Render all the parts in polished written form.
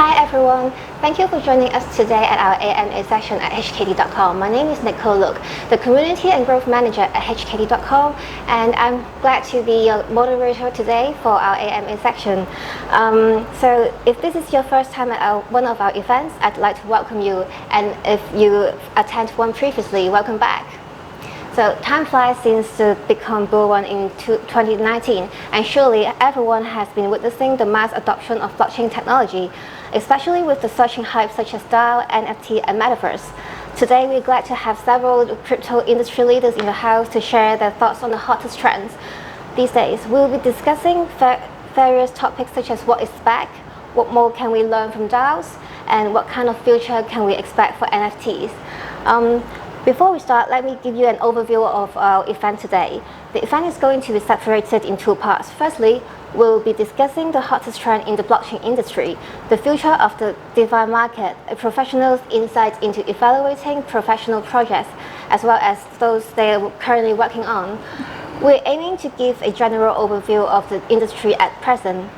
Hi everyone, thank you for joining us today at our AMA session at hkd.com. My name is Nicole Look, the Community and Growth Manager at hkd.com, and I'm glad to be your moderator today for our AMA section. So if this is your first time at one of our events, I'd like to welcome you, and if you attended one previously, welcome back. So time flies since the Bitcoin bull run in 2019, and surely everyone has been witnessing the mass adoption of blockchain technology, especially with the surging hype such as DAO, NFT, and Metaverse. Today, we're glad to have several crypto industry leaders in the house to share their thoughts on the hottest trends these days. We'll be discussing various topics such as what is SPAC, what more can we learn from DAOs, and what kind of future can we expect for NFTs. Before we start, let me give you an overview of our event today. The event is going to be separated in two parts. Firstly, we'll be discussing the hottest trend in the blockchain industry, the future of the DeFi market, a professional's insights into evaluating professional projects, as well as those they're currently working on. We're aiming to give a general overview of the industry at present.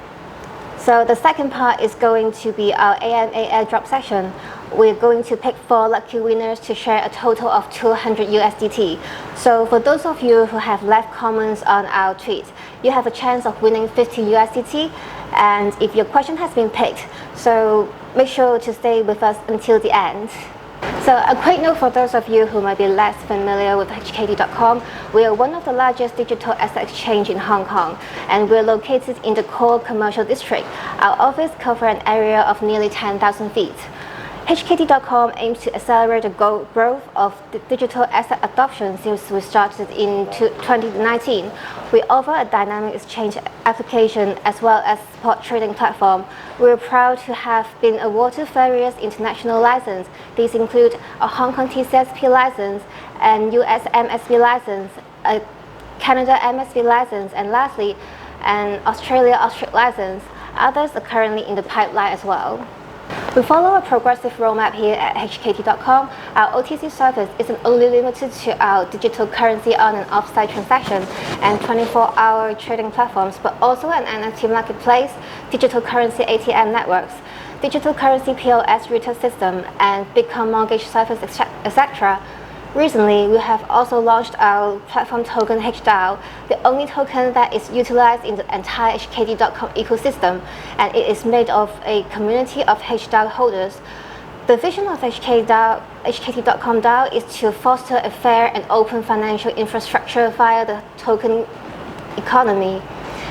So the second part is going to be our AMA airdrop session. We're going to pick 4 lucky winners to share a total of 200 USDT. So for those of you who have left comments on our tweet, you have a chance of winning 50 USDT, and if your question has been picked, so make sure to stay with us until the end. So a quick note for those of you who might be less familiar with hkd.com, we are one of the largest digital asset exchange in Hong Kong, and we're located in the core commercial district. Our office covers an area of nearly 10,000 feet. hkd.com aims to accelerate the growth of the digital asset adoption since we started in 2019. We offer a dynamic exchange application as well as spot trading platform. We're proud to have been awarded various international licenses. These include a Hong Kong TCSP license, and US MSB license, a Canada MSB license, and lastly, an Australia Austric license. Others are currently in the pipeline as well. We follow a progressive roadmap here at hkd.com. Our OTC service isn't only limited to our digital currency on and off-site transaction and 24-hour trading platforms, but also an NFT marketplace, digital currency ATM networks, digital currency POS retail system, and Bitcoin mortgage service, etc. Recently, we have also launched our platform token HDAO, the only token that is utilized in the entire hkd.com ecosystem, and it is made of a community of HDAO holders. The vision of hkd.com DAO is to foster a fair and open financial infrastructure via the token economy.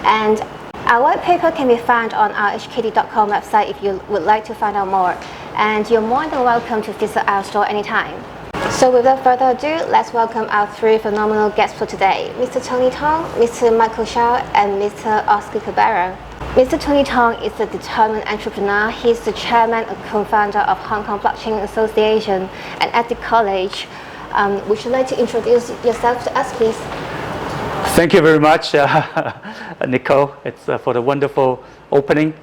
And our white paper can be found on our hkd.com website if you would like to find out more. And you're more than welcome to visit our store anytime. So without further ado, let's welcome our 3 phenomenal guests for today, Mr. Tony Tong, Mr. Michael Shao, and Mr. Oscar Cabrera. Mr. Tony Tong is a determined entrepreneur. He's the chairman and co-founder of Hong Kong Blockchain Association and at the college. Would you like to introduce yourself to us, please? Thank you very much, Nicole. It's for the wonderful opening.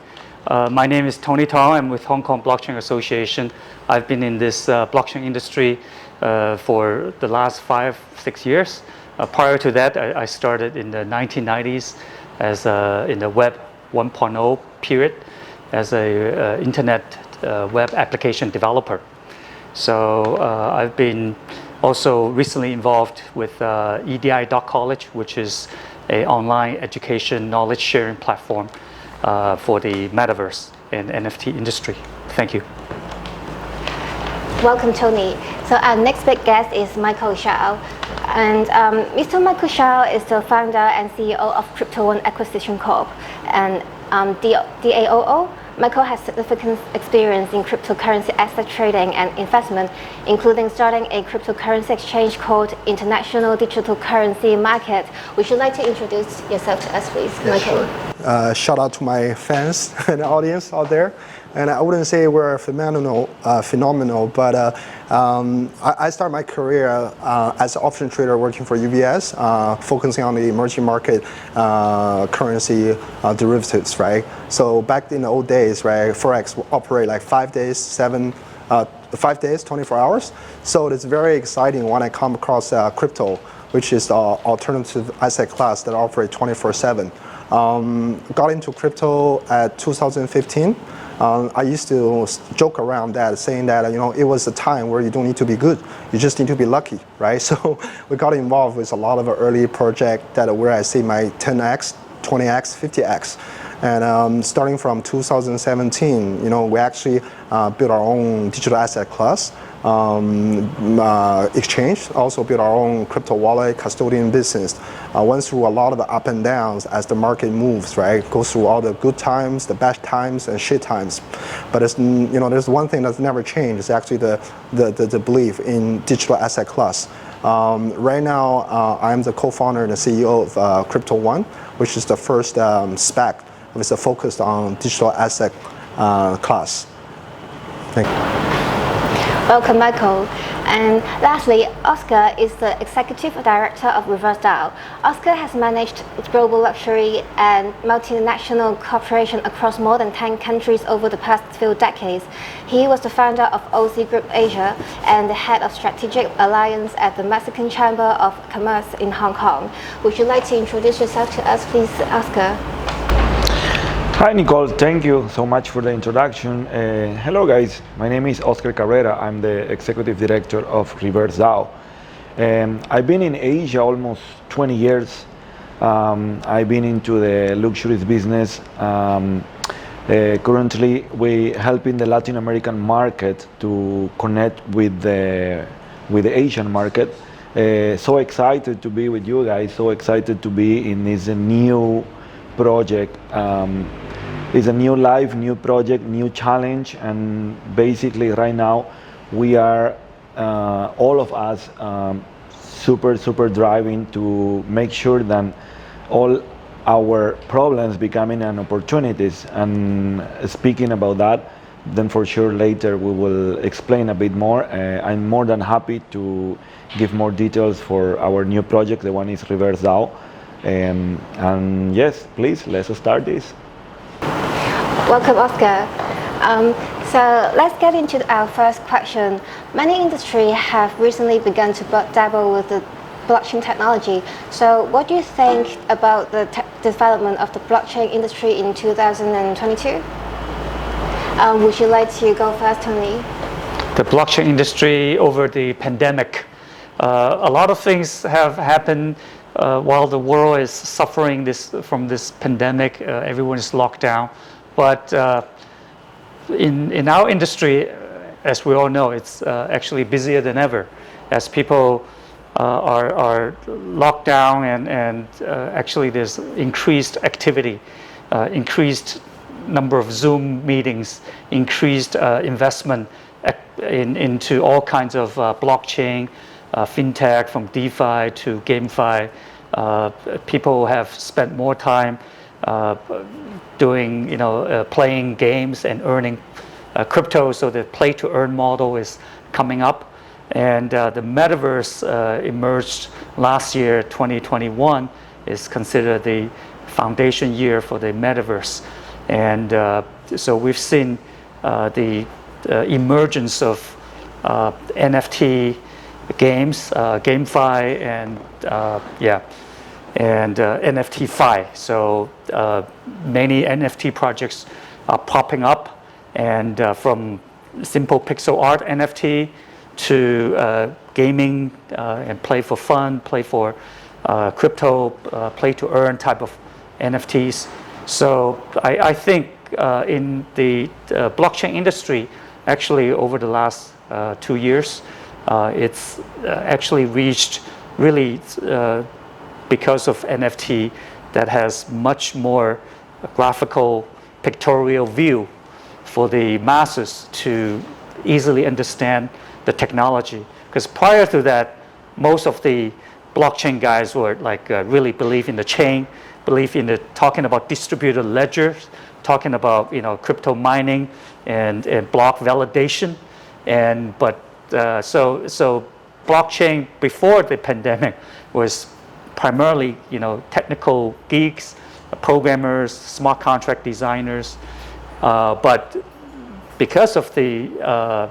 My name is Tony Tong. I'm with Hong Kong Blockchain Association. I've been in this blockchain industry for the last 5-6 years. Prior to that, I started in the 1990s as in the Web 1.0 period as a internet web application developer. So I've been also recently involved with EDI.College, which is an online education knowledge sharing platform for the Metaverse and NFT industry. Thank you. Welcome, Tony. So our next big guest is Michael Shao. And Mr. Michael Shao is the founder and CEO of Crypto One Acquisition Corp. And DAOO. Michael has significant experience in cryptocurrency asset trading and investment, including starting a cryptocurrency exchange called International Digital Currency Market. Would you like to introduce yourself to us, please, Michael? Sure. Shout out to my fans and audience out there. And I wouldn't say we're phenomenal, but I started my career as an option trader working for UBS, focusing on the emerging market currency derivatives, right? So back in the old days, right, Forex will operate like 5 days, 24 hours. So it's very exciting when I come across crypto, which is the alternative asset class that operate 24/7. Got into crypto at 2015. I used to joke around that, saying that it was a time where you don't need to be good, you just need to be lucky, right? So we got involved with a lot of early projects that where I see my 10x, 20x, 50x. And starting from 2017, we actually built our own digital asset class, exchange, also built our own crypto wallet, custodian business. Went through a lot of the up and downs as the market moves, right? Goes through all the good times, the bad times, and shit times. But it's, there's one thing that's never changed. It's actually the belief in digital asset class. Right now, I'm the co-founder and the CEO of Crypto One, which is the first SPAC with a focus on digital asset class. Thank you. Welcome, Michael. And lastly, Oscar is the Executive Director of Reverse DAO. Oscar has managed global luxury and multinational corporations across more than 10 countries over the past few decades. He was the founder of OZ Group Asia and the head of strategic alliance at the Mexican Chamber of Commerce in Hong Kong. Would you like to introduce yourself to us, please, Oscar? Hi Nicole, thank you so much for the introduction. Hello guys, my name is Oscar Carrera. I'm the Executive Director of Reverse DAO. I've been in Asia almost 20 years. I've been into the luxuries business. Currently, we're helping the Latin American market to connect with the Asian market. So excited to be with you guys, so excited to be in this new project. It's a new life, new project, new challenge, and basically right now we are all of us super driving to make sure that all our problems becoming an opportunities. And speaking about that, then for sure later we will explain a bit more. I'm more than happy to give more details for our new project. The one is Reverse DAO. And yes, please, let's start this. Welcome, Oscar. So let's get into our first question. Many industries have recently begun to dabble with the blockchain technology. So what do you think about the development of the blockchain industry in 2022? Would you like to go first, Tony? The blockchain industry over the pandemic. A lot of things have happened while the world is suffering from this pandemic. Everyone is locked down. But in our industry, as we all know, it's actually busier than ever as people are locked down and actually there's increased activity, increased number of Zoom meetings, increased investment into all kinds of blockchain, fintech, from DeFi to GameFi. People have spent more time doing, playing games and earning crypto. So the play-to-earn model is coming up, and the metaverse emerged last year. 2021 is considered the foundation year for the metaverse, and so we've seen the emergence of NFT games, GameFi, and NFT-Fi. So many NFT projects are popping up, and from simple pixel art NFT to gaming and play for fun, play for crypto, play to earn type of NFTs. So I think in the blockchain industry, actually over the last 2 years, it's actually reached really because of NFT that has much more graphical pictorial view for the masses to easily understand the technology. Because prior to that, most of the blockchain guys were like really believe in the chain, believe in talking about distributed ledgers, talking about crypto mining and block validation, so blockchain before the pandemic was primarily technical geeks, programmers, smart contract designers, but because of the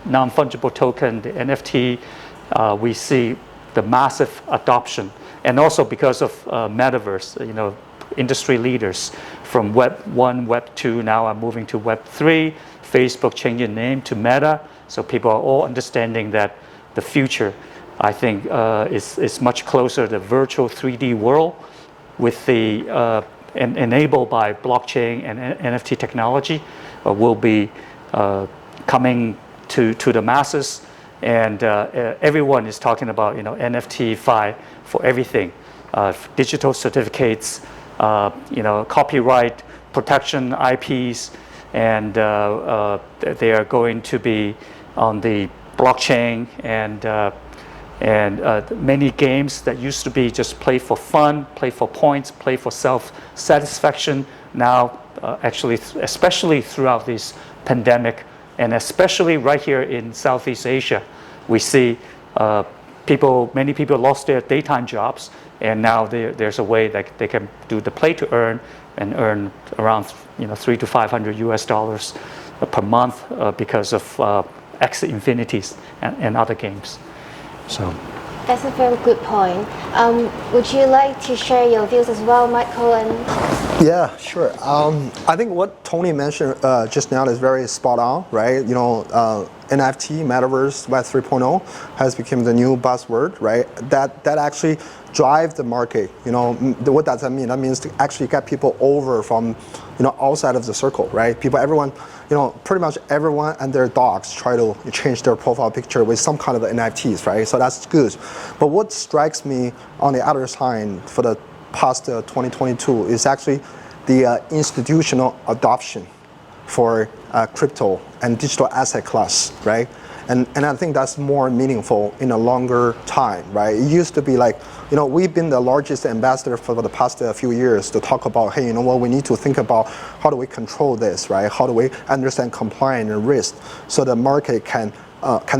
non-fungible token, the NFT, we see the massive adoption, and also because of metaverse. industry leaders from Web 1, Web 2, now I'm moving to Web 3, Facebook changing name to Meta. So people are all understanding that the future, I think, is much closer to the virtual 3D world with the enabled by blockchain and NFT technology will be coming to the masses, and everyone is talking about NFT for everything, digital certificates, copyright protection, IPs, and they are going to be on the blockchain, and many games that used to be just play for fun, play for points, play for self-satisfaction, now actually, especially throughout this pandemic, and especially right here in Southeast Asia, we see many people lost their daytime jobs, and now there's a way that they can do the play to earn and earn around $300 to $500 per month because of Axie Infinities and other games. So that's a very good point. Would you like to share your views as well, Michael? Yeah, sure. I think what Tony mentioned just now is very spot on, right? NFT, Metaverse, Web 3.0 has become the new buzzword, right? That actually drives the market. What does that mean? That means to actually get people over from, outside of the circle, right? Everyone, pretty much everyone and their dogs try to change their profile picture with some kind of NFTs, right? So that's good. But what strikes me on the other side for the past 2022 is actually the institutional adoption for crypto and digital asset class, right? And I think that's more meaningful in a longer time, right? It used to be like, we've been the largest ambassador for the past few years to talk about, hey, we need to think about how do we control this, right? How do we understand compliance and risk so the market can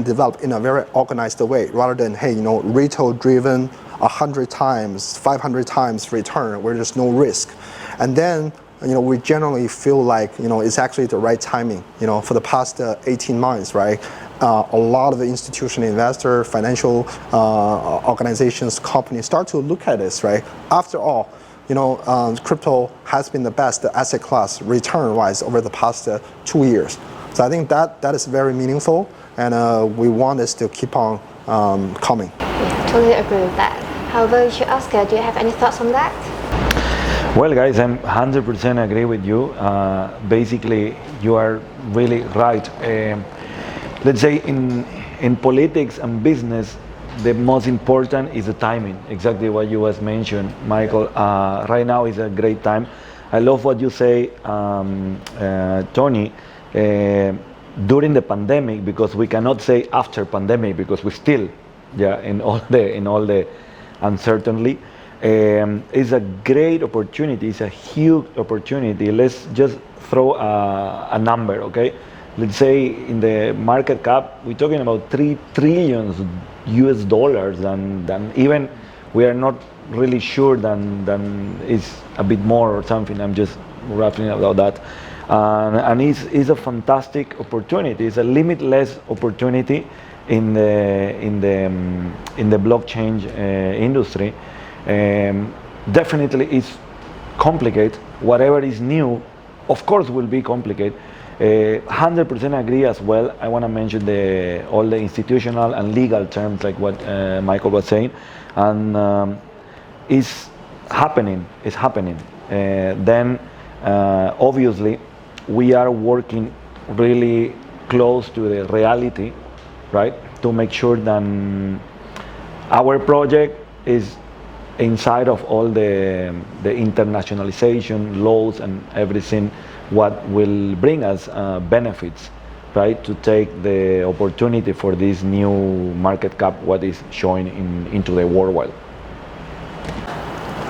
develop in a very organized way rather than, hey, retail driven 100 times, 500 times return where there's no risk. And then we generally feel like it's actually the right timing. For the past 18 months, right? A lot of the institutional investor, financial organizations, companies start to look at this, right? After all, crypto has been the best asset class return-wise over the past 2 years. So I think that is very meaningful, and we want this to keep on coming. Yeah, totally agree with that. How about you, Oscar? Do you have any thoughts on that? Well, guys, I'm 100% agree with you. Basically, you are really right. Let's say in politics and business, the most important is the timing. Exactly what you was mentioned, Michael. Right now is a great time. I love what you say, Tony. During the pandemic, because we cannot say after pandemic, because we still, in all the uncertainty. It's a great opportunity. It's a huge opportunity. Let's just throw a number, okay? Let's say in the market cap, we're talking about $3 trillion US, and even we are not really sure than it's a bit more or something. I'm just rattling about that. And it's a fantastic opportunity. It's a limitless opportunity in the blockchain industry. Definitely it's complicated. Whatever is new, of course, will be complicated. 100% agree as well. I want to mention all the institutional and legal terms, like what Michael was saying, and it's happening. It's happening. Then, obviously, we are working really close to the reality, right? To make sure that our project is inside of all the internationalization laws and everything, what will bring us benefits, right? To take the opportunity for this new market cap, what is showing into the world.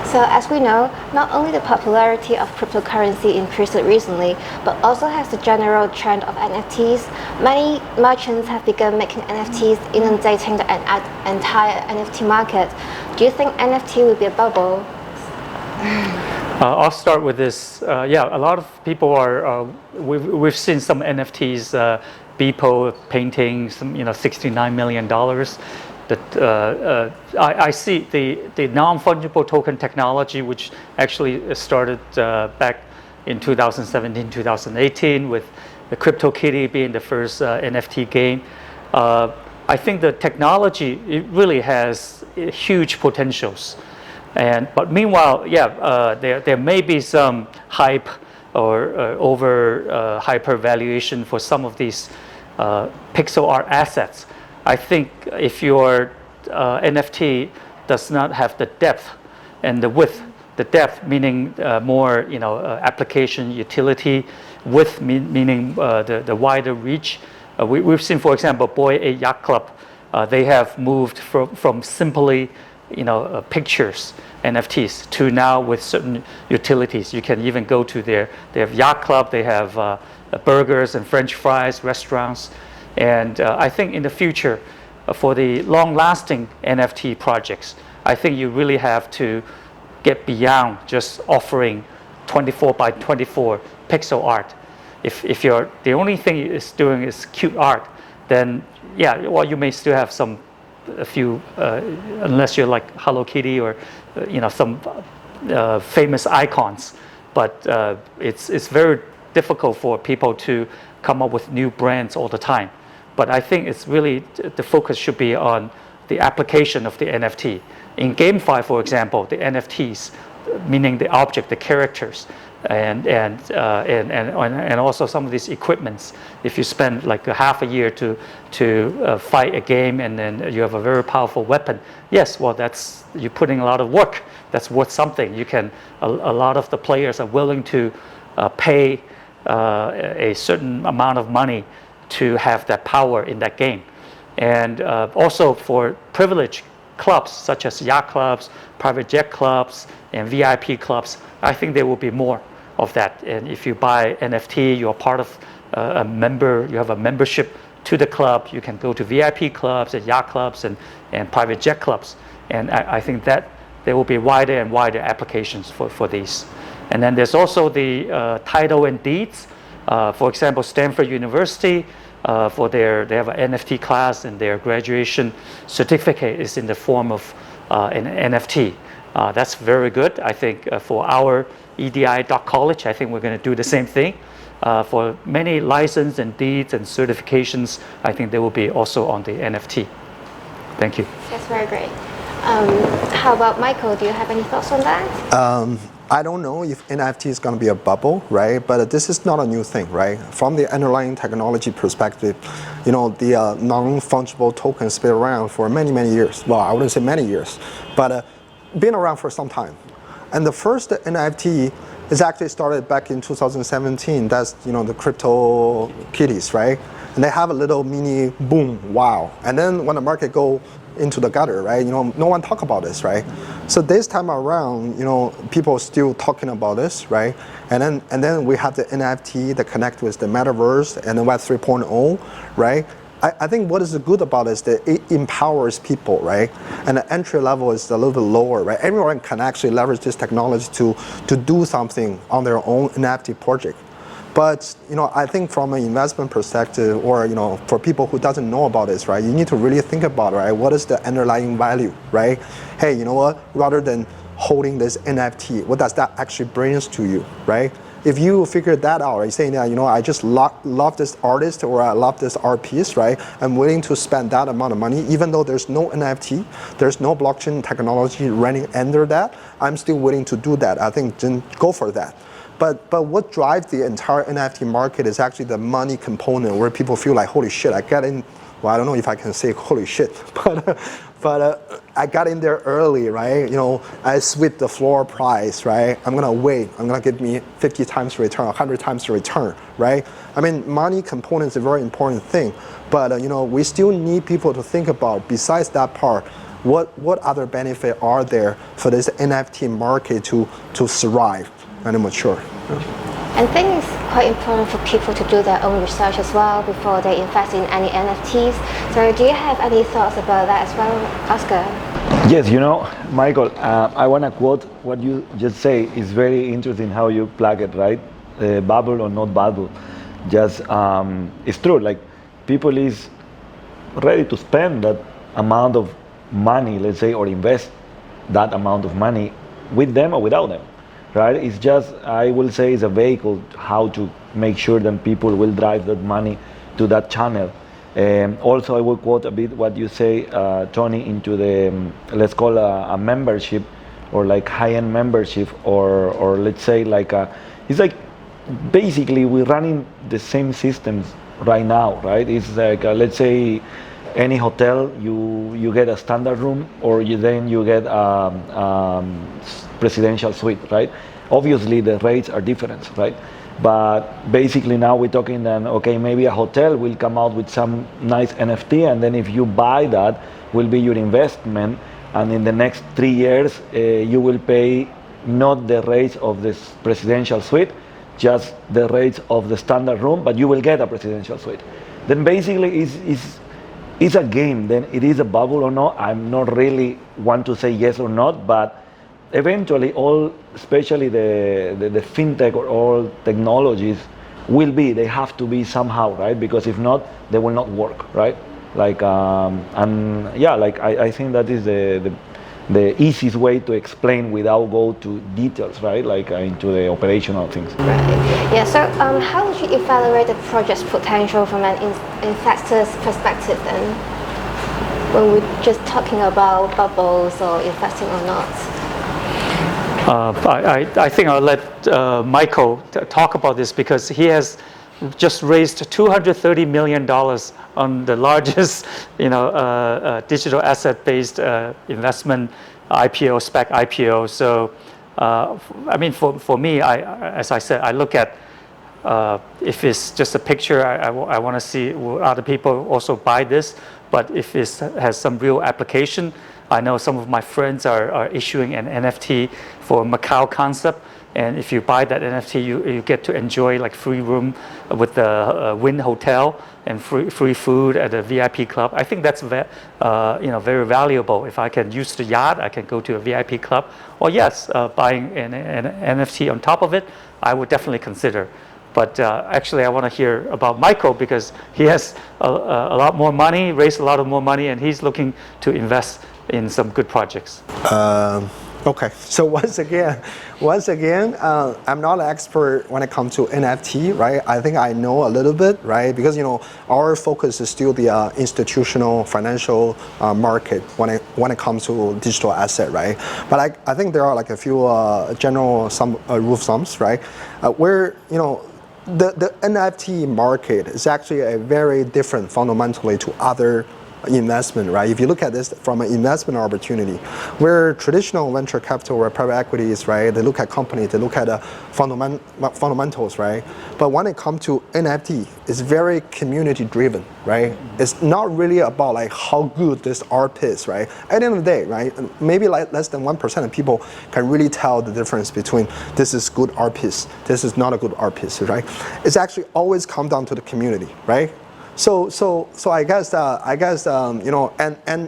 So as we know, not only the popularity of cryptocurrency increased recently, but also has the general trend of NFTs. Many merchants have begun making NFTs, inundating the entire NFT market. Do you think NFT will be a bubble? I'll start with this. Yeah, a lot of people are. We've seen some NFTs, Beeple paintings, $69 million. I see the non-fungible token technology, which actually started back in 2017, 2018, with the CryptoKitty being the first NFT game. I think the technology, it really has huge potentials. But meanwhile, there may be some hype or over hypervaluation for some of these pixel art assets. I think if your NFT does not have the depth and the width, the depth meaning more application utility, width meaning the wider reach. We've seen, for example, Boy A Yacht Club. They have moved from simply pictures NFTs to now with certain utilities. You can even go to they have yacht club, they have burgers and French fries restaurants, and I think in the future for the long-lasting NFT projects, I think you really have to get beyond just offering 24 by 24 pixel art. If you're the only thing it's doing is cute art, then you may still have a few, unless you're like Hello Kitty or some famous icons. But it's very difficult for people to come up with new brands all the time. But I think it's really the focus should be on the application of the NFT. In GameFi, for example, the NFTs, meaning the object, the characters, and also some of these equipments. If you spend like a half a year to fight a game and then you have a very powerful weapon, yes, well you're putting a lot of work. That's worth something. A lot of the players are willing to pay a certain amount of money to have that power in that game. And also for privileged clubs such as yacht clubs, private jet clubs, and VIP clubs, I think there will be more of that. And if you buy NFT, you're part of a member, you have a membership to the club, you can go to VIP clubs and yacht clubs and private jet clubs. And I think that there will be wider and wider applications for these. And then there's also the title and deeds. For example, Stanford University, they have an NFT class, and their graduation certificate is in the form of an NFT. That's very good. I think for our EDI.college, I think we're going to do the same thing. For many license and deeds and certifications, I think they will be also on the NFT. Thank you. That's very great. How about Michael? Do you have any thoughts on that? I don't know if NFT is going to be a bubble, right? But this is not a new thing, right? From the underlying technology perspective, the non-fungible tokens have been around for many, many years. Well, I wouldn't say many years, but been around for some time. And the first NFT is actually started back in 2017. That's the CryptoKitties, right? And they have a little mini boom, wow. And then when the market go into the gutter, right? No one talk about this, right? So this time around, people are still talking about this, right? And then we have the NFT that connect with the metaverse and the Web 3.0, right? I think what is good about it is that it empowers people, right? And the entry level is a little bit lower, right? Everyone can actually leverage this technology to do something on their own NFT project. But I think from an investment perspective, or for people who doesn't know about this, right, you need to really think about, right, what is the underlying value, right? Hey, you know what? Rather than holding this NFT, what does that actually brings to you, right? If you figure that out, right, saying that I just love this artist, or I love this art piece, right? I'm willing to spend that amount of money, even though there's no NFT, there's no blockchain technology running under that. I'm still willing to do that. I think then go for that. But what drives the entire NFT market is actually the money component, where people feel like, holy shit, I got in. Well, I don't know if I can say holy shit, but I got in there early, right? I sweep the floor price, right? I'm gonna wait. I'm gonna give me 50 times return, 100 times return, right? I mean, money component is a very important thing, but we still need people to think about, besides that part, what other benefit are there for this NFT market to survive and mature. And I think it's quite important for people to do their own research as well before they invest in any NFTs. So do you have any thoughts about that as well, Oscar? Yes, Michael, I want to quote what you just say. It's very interesting how you plug it, right? Bubble or not bubble. Just, it's true, like people is ready to spend that amount of money, let's say, or invest that amount of money with them or without them, right? It's just, I will say, it's a vehicle how to make sure that people will drive that money to that channel. Also, I will quote a bit what you say, Tony, into the, let's call a membership, or like high-end membership, or let's say like it's like basically we're running the same systems right now, right? It's like let's say any hotel, you get a standard room, or then you get presidential suite, right? Obviously the rates are different, right? But basically now we're talking that, okay, maybe a hotel will come out with some nice NFT, and then if you buy that, will be your investment, and in the next 3 years you will pay not the rates of this presidential suite, just the rates of the standard room, but you will get a presidential suite. Then basically it's a game. Then it is a bubble or not. I'm not really want to say yes or not, but eventually all, especially the fintech or all technologies they have to be somehow, right? Because if not, they will not work, right? Like and yeah, like I think that is the easiest way to explain without go to details, right? Like into the operational things. Right. Yeah. So how would you evaluate the project's potential from an investor's perspective then, when we're just talking about bubbles or investing or not? I think I'll let Michael talk about this, because he has just raised $230 million on the largest, digital asset-based investment IPO, SPAC IPO. So, I mean, for me, as I said, I look at if it's just a picture, I want to see will other people also buy this. But if it has some real application, I know some of my friends are issuing an NFT for Macau concept, and if you buy that NFT, you get to enjoy like free room with the Wynn Hotel and free food at the VIP club. I think that's very valuable. If I can use the yacht, I can go to a VIP club. Or yes, buying an NFT on top of it, I would definitely consider. But actually, I want to hear about Michael, because he has a lot more money, raised a lot of more money, and he's looking to invest in some good projects. Okay, so once again, I'm not an expert when it comes to NFT, right? I think I know a little bit, right? Because our focus is still the institutional financial market when it comes to digital asset, right? But I think there are like a few general rule of thumbs, right? Where the NFT market is actually a very different fundamentally to other investment, right? If you look at this from an investment opportunity, where traditional venture capital or private equities, right, they look at companies, they look at fundamentals, right? But when it comes to NFT, it's very community driven, right? It's not really about like how good this art is, right? At the end of the day, right, maybe like less than 1% of people can really tell the difference between this is good art piece, this is not a good art piece, right? It's actually always come down to the community, right? So I guess and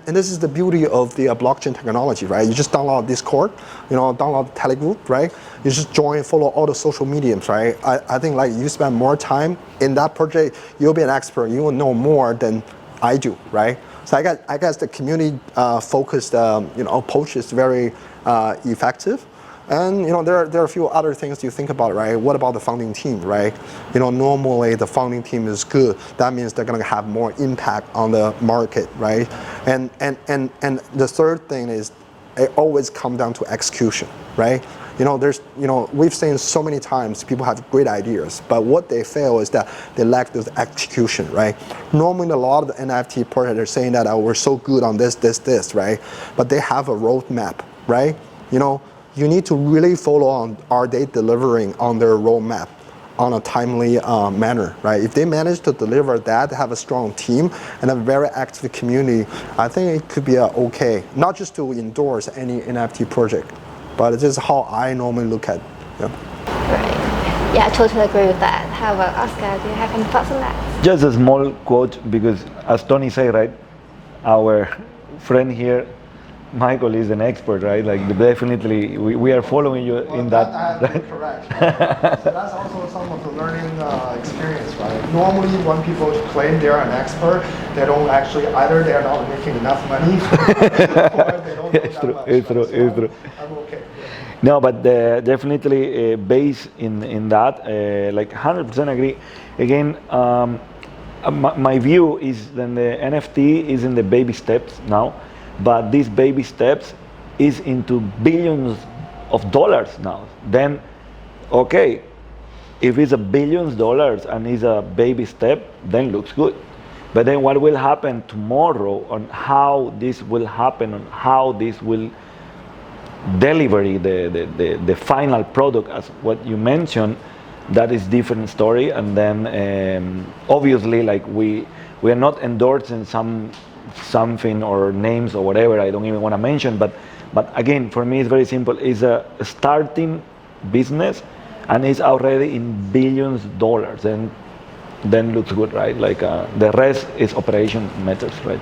this is the beauty of the blockchain technology, right? You just download Discord, download Telegram, right? You just join, follow all the social mediums, right? I think like you spend more time in that project, you'll be an expert. You will know more than I do, right? So I guess the community focused approach is very effective. And there are a few other things you think about, right? What about the founding team, right? Normally the founding team is good. That means they're going to have more impact on the market, right? And the third thing is it always comes down to execution, right? We've seen so many times people have great ideas, but what they fail is that they lack the execution, right? Normally a lot of the NFT projects are saying that we're so good on this, right? But they have a roadmap, right? You need to really follow on, are they delivering on their roadmap on a timely manner, right? If they manage to deliver that, have a strong team and a very active community, I think it could be okay. Not just to endorse any NFT project, but this is how I normally look at it. Yeah. Right. Yeah, I totally agree with that. How about Oscar? Do you have any thoughts on that? Just a small quote, because as Tony said, right, our friend here Michael is an expert, right? Like definitely, we are following you in that. I have to be correct. So that's also some of the learning experience, right? Normally, when people claim they're an expert, they don't actually either they're not making enough money, or they don't know It's that true. much. It's true. So It's true. I'm okay. No, but definitely based in that, like 100% agree. Again, my view is that the NFT is in the baby steps now, but these baby steps is into billions of dollars now. Then, okay, if it's $1 billion and it's a baby step, then looks good. But then what will happen tomorrow on how this will happen, on how this will deliver the final product as what you mentioned, that is different story. And then obviously, like we are not endorsing something or names or whatever. I don't even want to mention, but again, for me it's very simple. It's a starting business and it's already in billions of dollars, and then looks good, right? Like the rest is operation matters, right?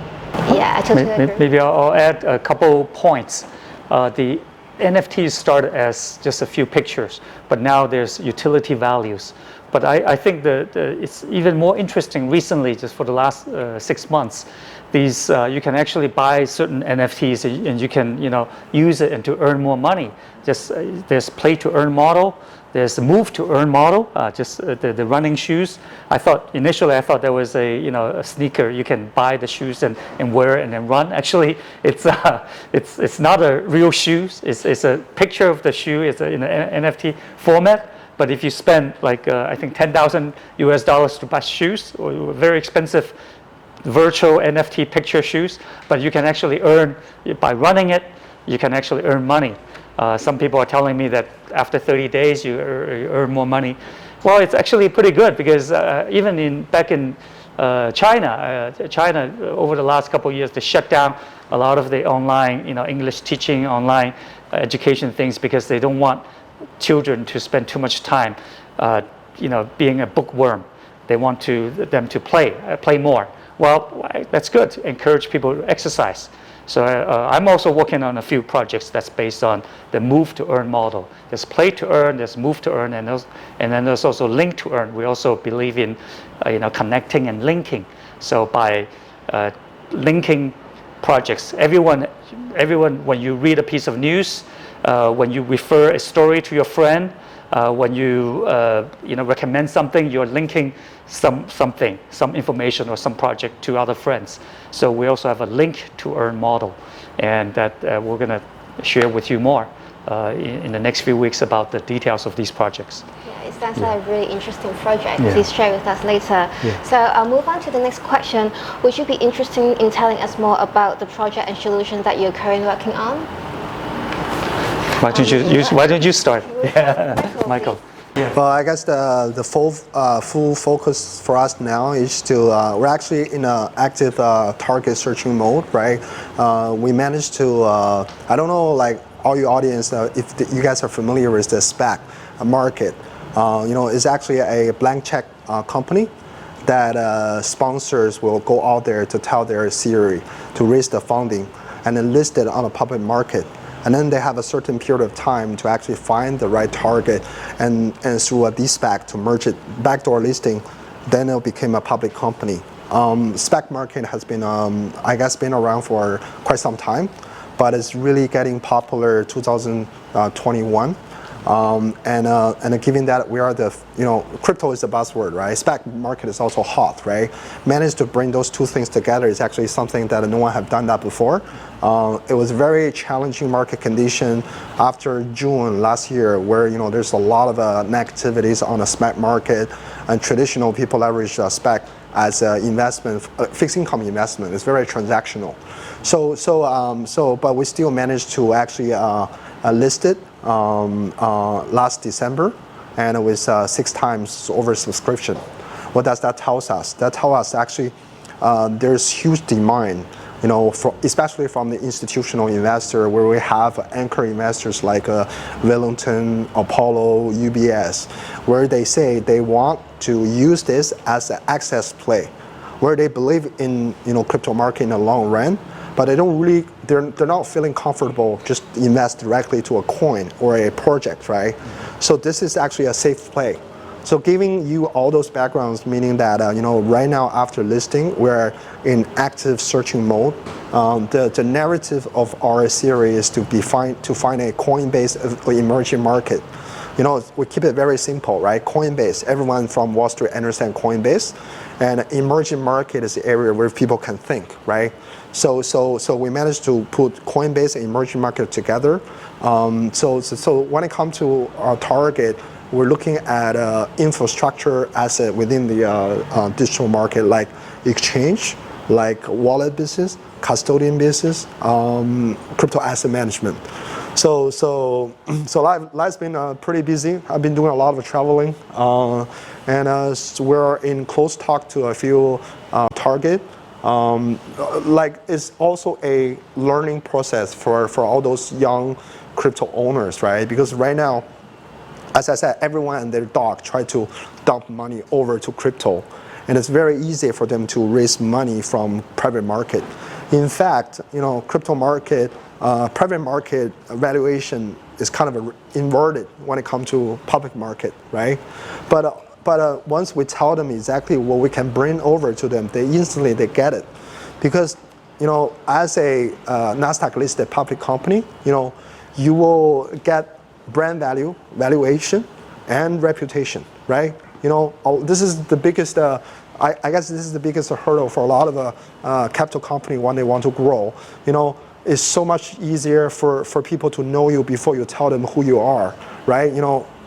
Yeah, I totally agree. Maybe I'll add a couple points. The NFTs started as just a few pictures, but now there's utility values. But I think it's even more interesting recently, just for the last 6 months. These you can actually buy certain NFTs and you can use it and to earn more money. Just there's play to earn model. There's the move to earn model, just the running shoes. Initially I thought there was a sneaker, you can buy the shoes and wear it and then run. Actually, it's not a real shoes. It's a picture of the shoe. It's in an NFT format. But if you spend like I think $10,000 to buy shoes, or very expensive virtual NFT picture shoes, but you can actually earn by running it. You can actually earn money. Some people are telling me that after 30 days you earn more money. Well, it's actually pretty good because even back in China over the last couple of years, they shut down a lot of the online, English teaching, online education things because they don't want children to spend too much time, being a bookworm. They want them to play more. Well, that's good. Encourage people to exercise. So I'm also working on a few projects that's based on the move to earn model. There's play to earn, there's move to earn, and then there's also link to earn. We also believe in connecting and linking. So by linking projects, everyone when you read a piece of news, when you refer a story to your friend, when you recommend something, you're linking some information or some project to other friends. So we also have a link to earn model, and that we're going to share with you more in the next few weeks about the details of these projects. Yeah, it sounds like a really interesting project. Yeah. Please share with us later. Yeah. So I'll move on to the next question. Would you be interested in telling us more about the project and solution that you're currently working on? Why don't you start? Yeah, Michael. Yeah. Well, I guess the full focus for us now is to we're actually in an active target searching mode, right? We managed to I don't know, like all your audience, if you guys are familiar with the SPAC market, it's actually a blank check company that sponsors will go out there to tell their series to raise the funding and then list it on a public market. And then they have a certain period of time to actually find the right target and through a de-SPAC to merge it, backdoor listing, then it'll become a public company. SPAC market has been, I guess, been around for quite some time, but it's really getting popular 2021. And given that we are crypto is the buzzword, right? SPAC market is also hot, right? Managed to bring those two things together is actually something that no one have done that before. It was very challenging market condition after June last year, where there's a lot of negativities on the SPAC market, and traditional people leverage SPAC as an investment, fixed income investment. It's very transactional. But we still managed to actually list it last December, and with 6 times oversubscription. What does that tell us? That tells us actually there's huge demand, especially from the institutional investor, where we have anchor investors like Wellington, Apollo, UBS, where they say they want to use this as an access play, where they believe in crypto market in the long run, but they're not feeling comfortable just invest directly to a coin or a project, right? So this is actually a safe play. So giving you all those backgrounds, meaning that right now after listing, we're in active searching mode. The narrative of our series is to find a coin-based emerging market. We keep it very simple, right? Coinbase, everyone from Wall Street understands Coinbase, and emerging market is the area where people can think, right? So we managed to put Coinbase and emerging market together. So when it comes to our target, we're looking at infrastructure asset within the digital market, like exchange, like wallet business, custodian business, crypto asset management. So life's been pretty busy. I've been doing a lot of traveling, and we're in close talk to a few target. It's also a learning process for all those young crypto owners, right? Because right now, as I said, everyone and their dog try to dump money over to crypto, and it's very easy for them to raise money from private market. In fact, crypto market, private market valuation is kind of inverted when it comes to public market, right? But once we tell them exactly what we can bring over to them, they instantly get it, because as a Nasdaq listed public company, you will get brand value, valuation, and reputation, right? This is the biggest. I guess this is the biggest hurdle for a lot of capital company when they want to grow. It's so much easier for people to know you before you tell them who you are, right?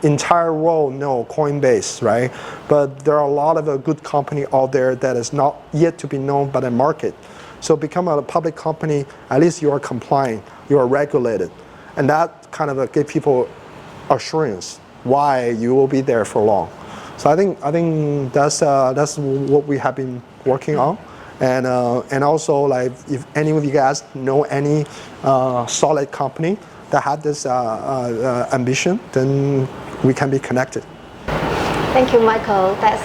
Entire world know Coinbase, right? But there are a lot of good company out there that is not yet to be known by the market. So become a public company, at least you are compliant, you are regulated, and that kind of give people assurance why you will be there for long. So I think that's what we have been working on, and also if any of you guys know any solid company that had this ambition, then we can be connected. Thank you, Michael. That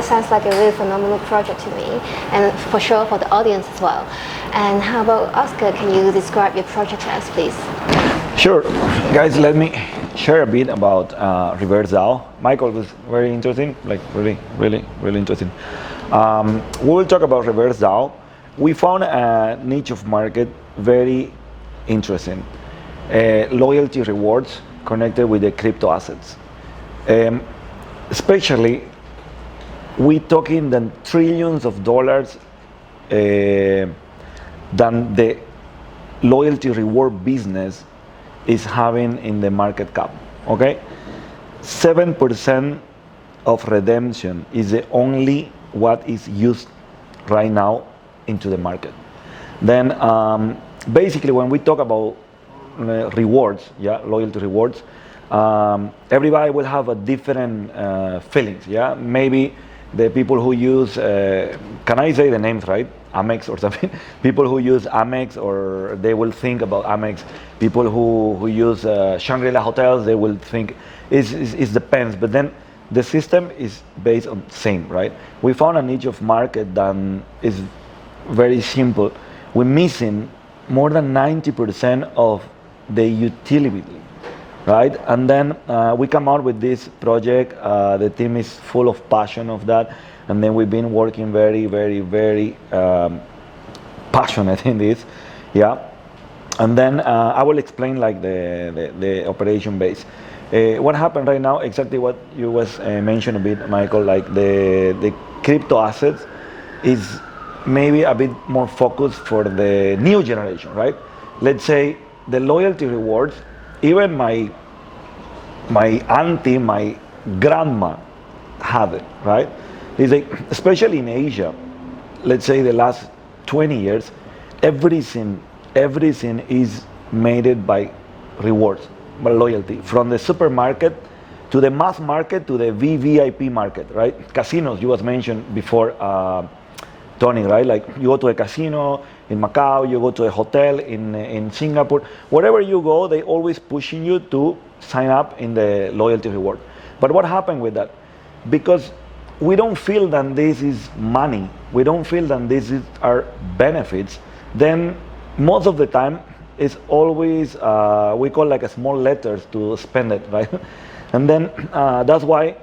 sounds like a really phenomenal project to me, and for sure for the audience as well. And how about Oscar? Can you describe your project to us, please? Sure, guys. Let me share a bit about reverse DAO. Michael was very interesting, like really interesting. We will talk about reverse DAO. We found a niche of market very interesting. Loyalty rewards connected with the crypto assets. Especially, we talking the trillions of dollars than the loyalty reward business is having in the market cap. Okay, 7% of redemption is the only what is used right now into the market. Then basically, when we talk about rewards, loyalty rewards, everybody will have a different feelings. Maybe the people who use, can I say the names right? Amex or something. People who use Amex, or they will think about Amex. People who use Shangri-La hotels, they will think it depends. But then the system is based on same, right? We found a niche of market that is very simple. We're missing more than 90% of the utility, right? And then we come out with this project. The team is full of passion of that, and then we've been working very passionate in this, And then I will explain like the operation base. What happened right now? Exactly what you was mentioned a bit, Michael. Like the crypto assets is maybe a bit more focused for the new generation, right? Let's say the loyalty rewards. Even my auntie, my grandma have it, right? It's like, especially in Asia, let's say the last 20 years, everything is made by rewards, by loyalty. From the supermarket to the mass market to the VVIP market, right? Casinos, you was mentioned before, Tony, right? Like you go to a casino in Macau, you go to a hotel in Singapore, wherever you go, they always pushing you to sign up in the loyalty reward. But what happened with that? Because we don't feel that this is money, we don't feel that this is our benefits, then most of the time it's always we call like a small letters to spend it, right? And then that's why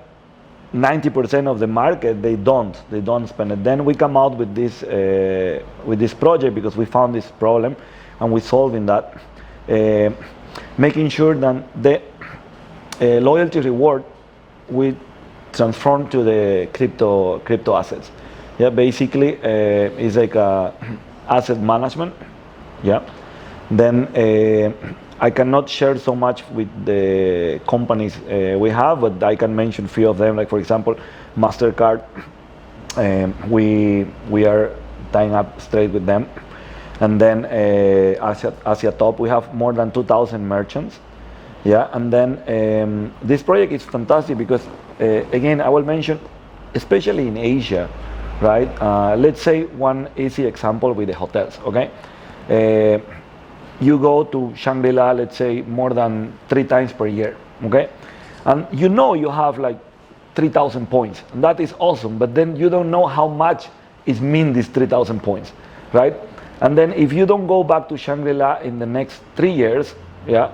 90% of the market they don't spend it. Then we come out with this project because we found this problem and we're solving that, making sure that the loyalty reward we transform to the crypto assets. Yeah, basically it's like asset management. Yeah, then I cannot share so much with the companies we have, but I can mention a few of them. Like for example, Mastercard. We are tying up straight with them, and then Asia Top. We have more than 2,000 merchants. Yeah, and then this project is fantastic because again I will mention, especially in Asia, right? Let's say one easy example with the hotels. Okay. You go to Shangri-La, let's say, more than 3 times per year, okay? And you know you have like 3,000 points, and that is awesome, but then you don't know how much is mean these 3,000 points, right? And then if you don't go back to Shangri-La in the next 3 years, yeah,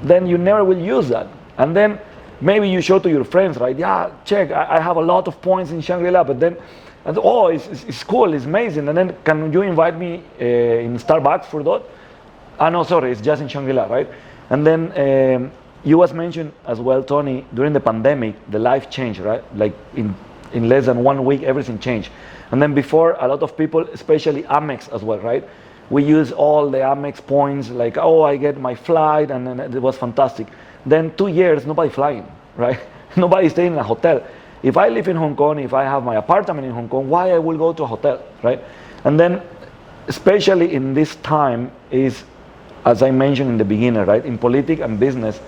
then you never will use that. And then maybe you show to your friends, right? Yeah, check, I have a lot of points in Shangri-La, but then, oh, it's cool, it's amazing, and then can you invite me in Starbucks for that? No, sorry, it's just in Shangri-La, right? And then you was mentioned as well, Tony, during the pandemic, the life changed, right? Like in less than 1 week, everything changed. And then before, a lot of people, especially Amex as well, right? We use all the Amex points, like, oh, I get my flight, and then it was fantastic. Then 2 years, nobody flying, right? Nobody staying in a hotel. If I live in Hong Kong, if I have my apartment in Hong Kong, why I will go to a hotel, right? And then, especially in this time, is, as I mentioned in the beginning, right, in politics and business,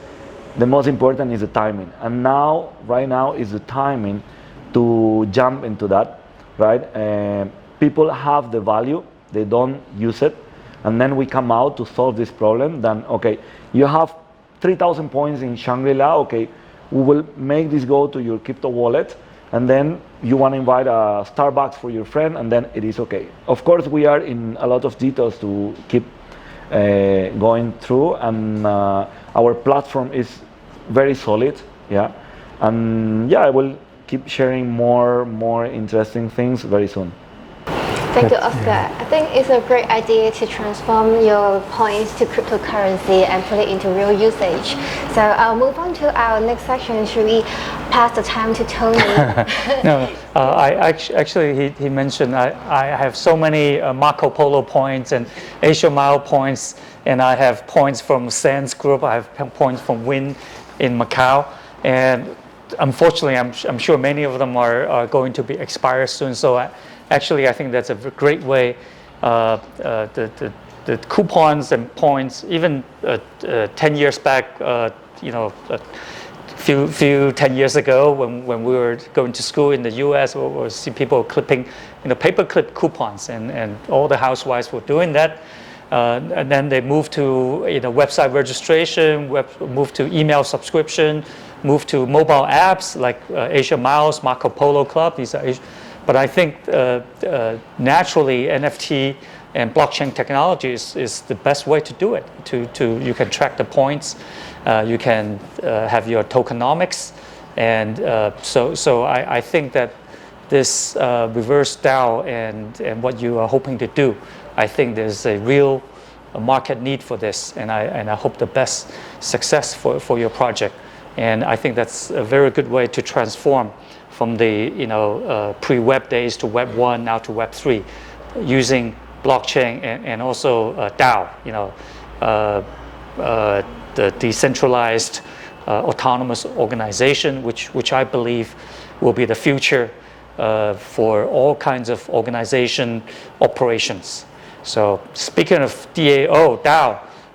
the most important is the timing. And now, right now, is the timing to jump into that, right? People have the value, they don't use it, and then we come out to solve this problem. Then, okay, you have 3,000 points in Shangri-La, okay, we will make this go to your crypto wallet, and then you want to invite a Starbucks for your friend, and then it is okay. Of course, we are in a lot of details to keep going through, and our platform is very solid, yeah, and yeah, I will keep sharing more interesting things very soon. Thank you, Oscar. I think it's a great idea to transform your points to cryptocurrency and put it into real usage. So I'll move on to our next section. Should we pass the time to Tony? No, actually he mentioned I have so many Marco Polo points and Asia Mile points, and I have points from Sands Group. I have points from Win in Macau, and unfortunately, I'm sure many of them are going to be expired soon. So actually, I think that's a great way. The coupons and points, even 10 years back, few 10 years ago when we were going to school in the US, we see people clipping paperclip coupons, and all the housewives were doing that. And then they moved to website registration, moved to email subscription, moved to mobile apps like Asia Miles, Marco Polo Club. But I think naturally NFT and blockchain technology is the best way to do it. You can track the points, you can have your tokenomics, and so I think that this reverse DAO and what you are hoping to do, I think there's a real market need for this, and I hope the best success for your project. And I think that's a very good way to transform from the pre-web days to Web 1, now to Web 3, using blockchain and also DAO, the decentralized autonomous organization, which I believe will be the future for all kinds of organization operations. So speaking of DAO,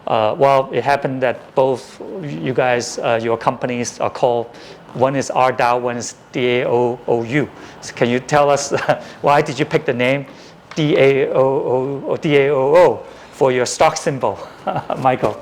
well, it happened that both you guys, your companies are called, one is RDAO, one is DAOU. So can you tell us why did you pick the name DAOO or DAOO for your stock symbol, Michael?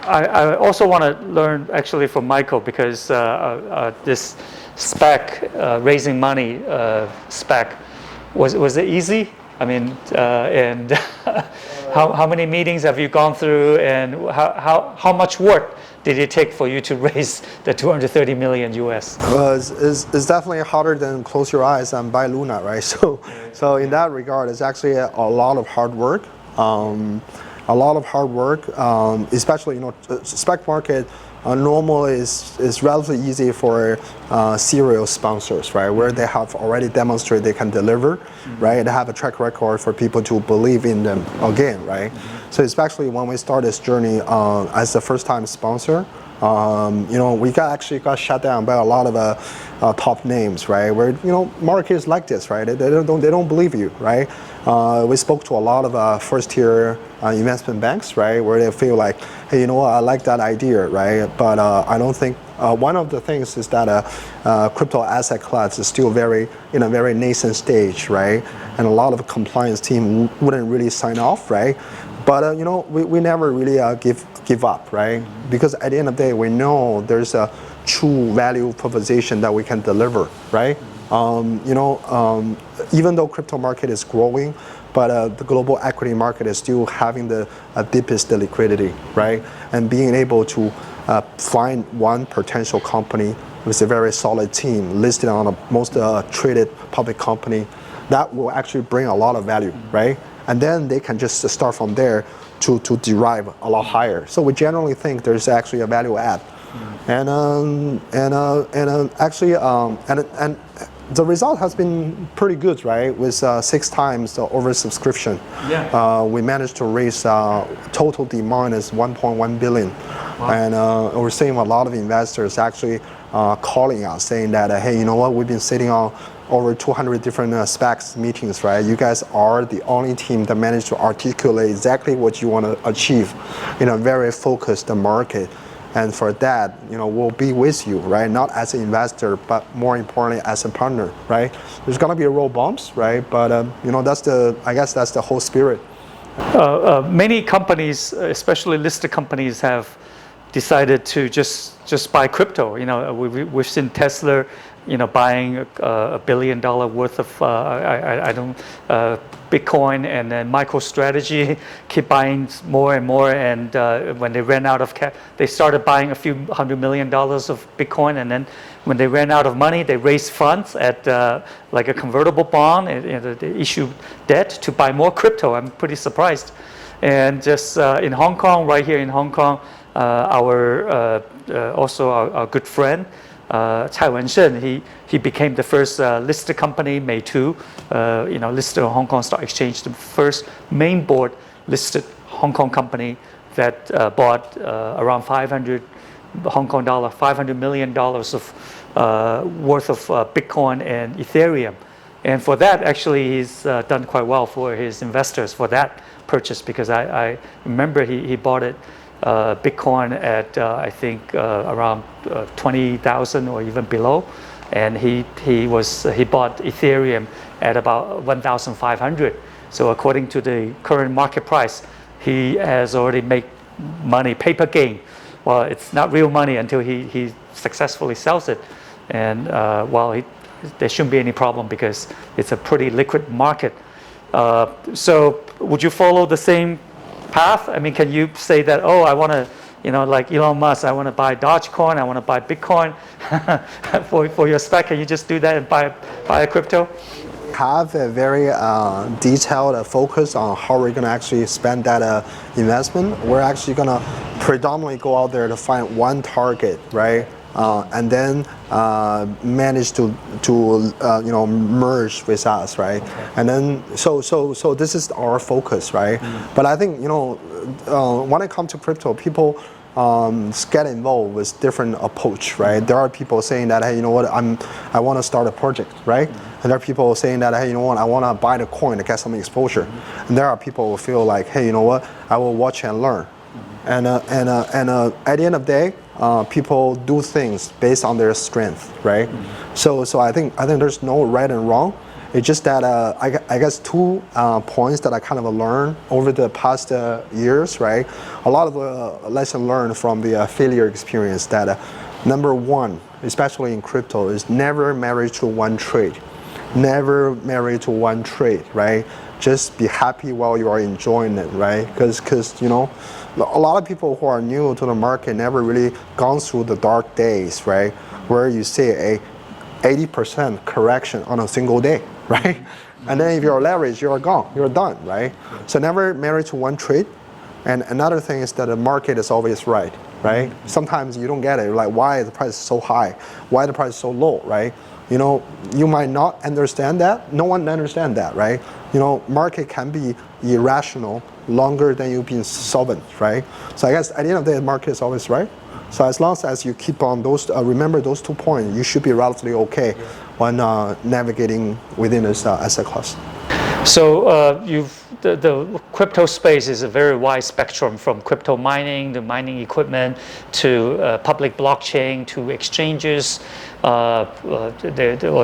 I also want to learn actually from Michael, because this SPAC, raising money SPAC, was it easy? I mean, and how many meetings have you gone through, and how much work did it take for you to raise the 230 million US? It's definitely harder than close your eyes and buy Luna, right? So in that regard, it's actually a lot of hard work. Especially SPAC market normally is relatively easy for serial sponsors, right? Where they have already demonstrated they can deliver, right? They have a track record for people to believe in them again, right? So especially when we start this journey as the first-time sponsor, we actually got shut down by a lot of top names, right? Where markets like this, right? They don't believe you, right? We spoke to a lot of first-tier investment banks, right? Where they feel like, hey, you know what? I like that idea, right? But I don't think one of the things is that crypto asset class is still in a very nascent stage, right? And a lot of compliance team wouldn't really sign off, right? But we never really give up, right? Because at the end of the day, we know there's a true value proposition that we can deliver, right? Even though crypto market is growing, but the global equity market is still having the deepest liquidity, right? And being able to find one potential company with a very solid team listed on the most traded public company, that will actually bring a lot of value, right? And then they can just start from there to derive a lot higher. So we generally think there's actually a value add, and the result has been pretty good, right? With 6 times the oversubscription. Yeah. We managed to raise total demand is 1.1 billion. Wow. And we're seeing a lot of investors actually calling us saying that, hey, you know what? We've been sitting on over 200 different SPACs meetings, right? You guys are the only team that managed to articulate exactly what you want to achieve in a very focused market. And for that, we'll be with you, right? Not as an investor, but more importantly, as a partner, right? There's gonna be road bumps, right? But I guess that's the whole spirit. Many companies, especially listed companies, have decided to just buy crypto. We've seen Tesla, buying $1 billion worth of Bitcoin, and then MicroStrategy keep buying more and more. And when they ran out of cash, they started buying a few $100 million of Bitcoin, and then when they ran out of money, they raised funds at like a convertible bond, and they issued debt to buy more crypto. I'm pretty surprised. And just in Hong Kong, right here in Hong Kong, our good friend, Cai Wensheng, he became the first listed company, Meitu, listed on Hong Kong Stock Exchange, the first main board listed Hong Kong company that bought around $500 million of worth of Bitcoin and Ethereum. And for that, actually, he's done quite well for his investors for that purchase, because I remember he bought it Bitcoin at I think around 20,000 or even below, and he bought Ethereum at about 1,500. So according to the current market price, he has already made money, paper gain. Well, it's not real money until he successfully sells it, and there shouldn't be any problem because it's a pretty liquid market. So would you follow the same path? I mean, can you say that, oh, I want to, like Elon Musk, I want to buy Dogecoin, I want to buy Bitcoin for your SPAC? Can you just do that and buy a crypto? Have a very detailed focus on how we're going to actually spend that investment. We're actually going to predominantly go out there to find one target, right? And then manage to merge with us, right? Okay. And then so this is our focus, right? But I think when it comes to crypto, people get involved with different approach, right? There are people saying that, hey, you know what, I want to start a project, right? And there are people saying that, hey, you know what, I want to buy the coin to get some exposure. And there are people who feel like, hey, you know what, I will watch and learn. And at the end of the day, people do things based on their strength, right? So I think there's no right and wrong. It's just that I guess two points that I kind of learned over the past years, right? A lot of lesson learned from the failure experience that number one, especially in crypto, is never married to one trade. Never married to one trade, right? Just be happy while you are enjoying it, right? Because you know, a lot of people who are new to the market never really gone through the dark days, right? Where you see a 80% correction on a single day, right? And then if you're leveraged, you're gone, you're done, right? So never married to one trade. And another thing is that the market is always right, right? Sometimes you don't get it, like why the price is so high, why the price is so low, right? You know, you might not understand that. No one understands that, right? You know, market can be irrational longer than you've been solvent, right? So I guess at the end of the day, the market is always right. So as long as you keep on those, remember those 2 points, you should be relatively okay when navigating within this asset class. So the crypto space is a very wide spectrum, from crypto mining, the mining equipment, to public blockchain, to exchanges, or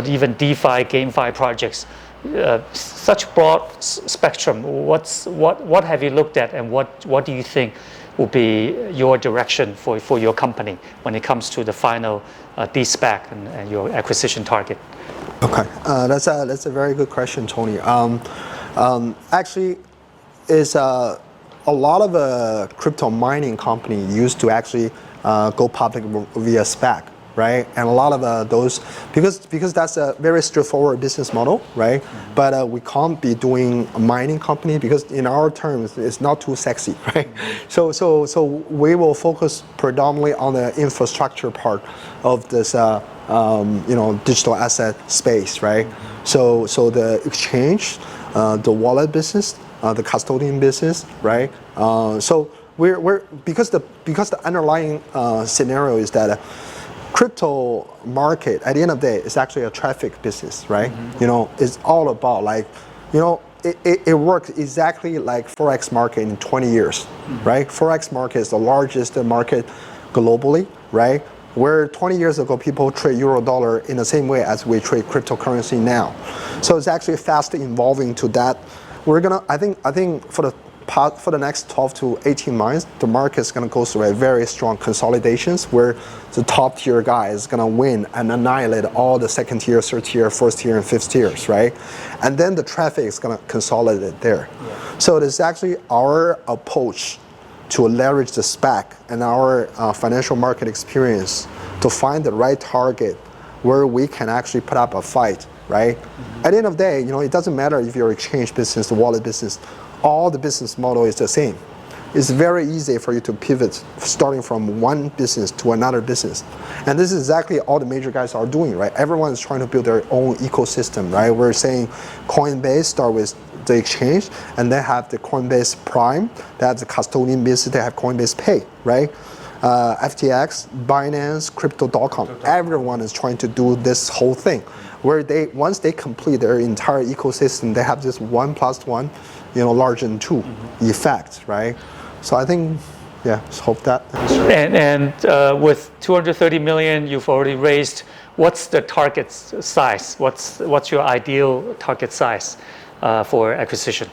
even DeFi, GameFi projects. Such broad spectrum. What have you looked at, and what do you think will be your direction for your company when it comes to the final de-SPAC and your acquisition target? Okay, that's a very good question, Tony. Actually, is a lot of crypto mining company used to actually go public via SPAC, right? And a lot of those, because that's a very straightforward business model, right? Mm-hmm. But we can't be doing a mining company because in our terms, it's not too sexy, right? Mm-hmm. So we will focus predominantly on the infrastructure part of this, digital asset space, right? Mm-hmm. So the exchange, the wallet business, the custodian business, right? So we're because the underlying scenario is that crypto market at the end of the day is actually a traffic business, right? Mm-hmm. You know, it's all about it works exactly like Forex market in 20 years, mm-hmm. right? Forex market is the largest market globally, right? Where 20 years ago people trade euro dollar in the same way as we trade cryptocurrency now. So it's actually fast evolving to that. I think for the next 12 to 18 months, the market is going to go through a very strong consolidations where the top tier guy is going to win and annihilate all the second tier, third tier, fourth tier, and fifth tiers, right? And then the traffic is going to consolidate there. Yeah. So it is actually our approach to leverage the SPAC and our financial market experience to find the right target where we can actually put up a fight, right? Mm-hmm. At the end of the day, it doesn't matter if you're exchange business, the wallet business, all the business model is the same. It's very easy for you to pivot starting from one business to another business. And this is exactly all the major guys are doing, right? Everyone is trying to build their own ecosystem, right? We're saying Coinbase start with the exchange, and they have the Coinbase Prime, they have the custodian business, they have Coinbase Pay, right? FTX, Binance, Crypto.com, everyone is trying to do this whole thing, where once they complete their entire ecosystem, they have this 1+1, larger than 2 mm-hmm. effect, right? So I think, just hope that. And with 230 million you've already raised, what's the target size? What's your ideal target size for acquisition?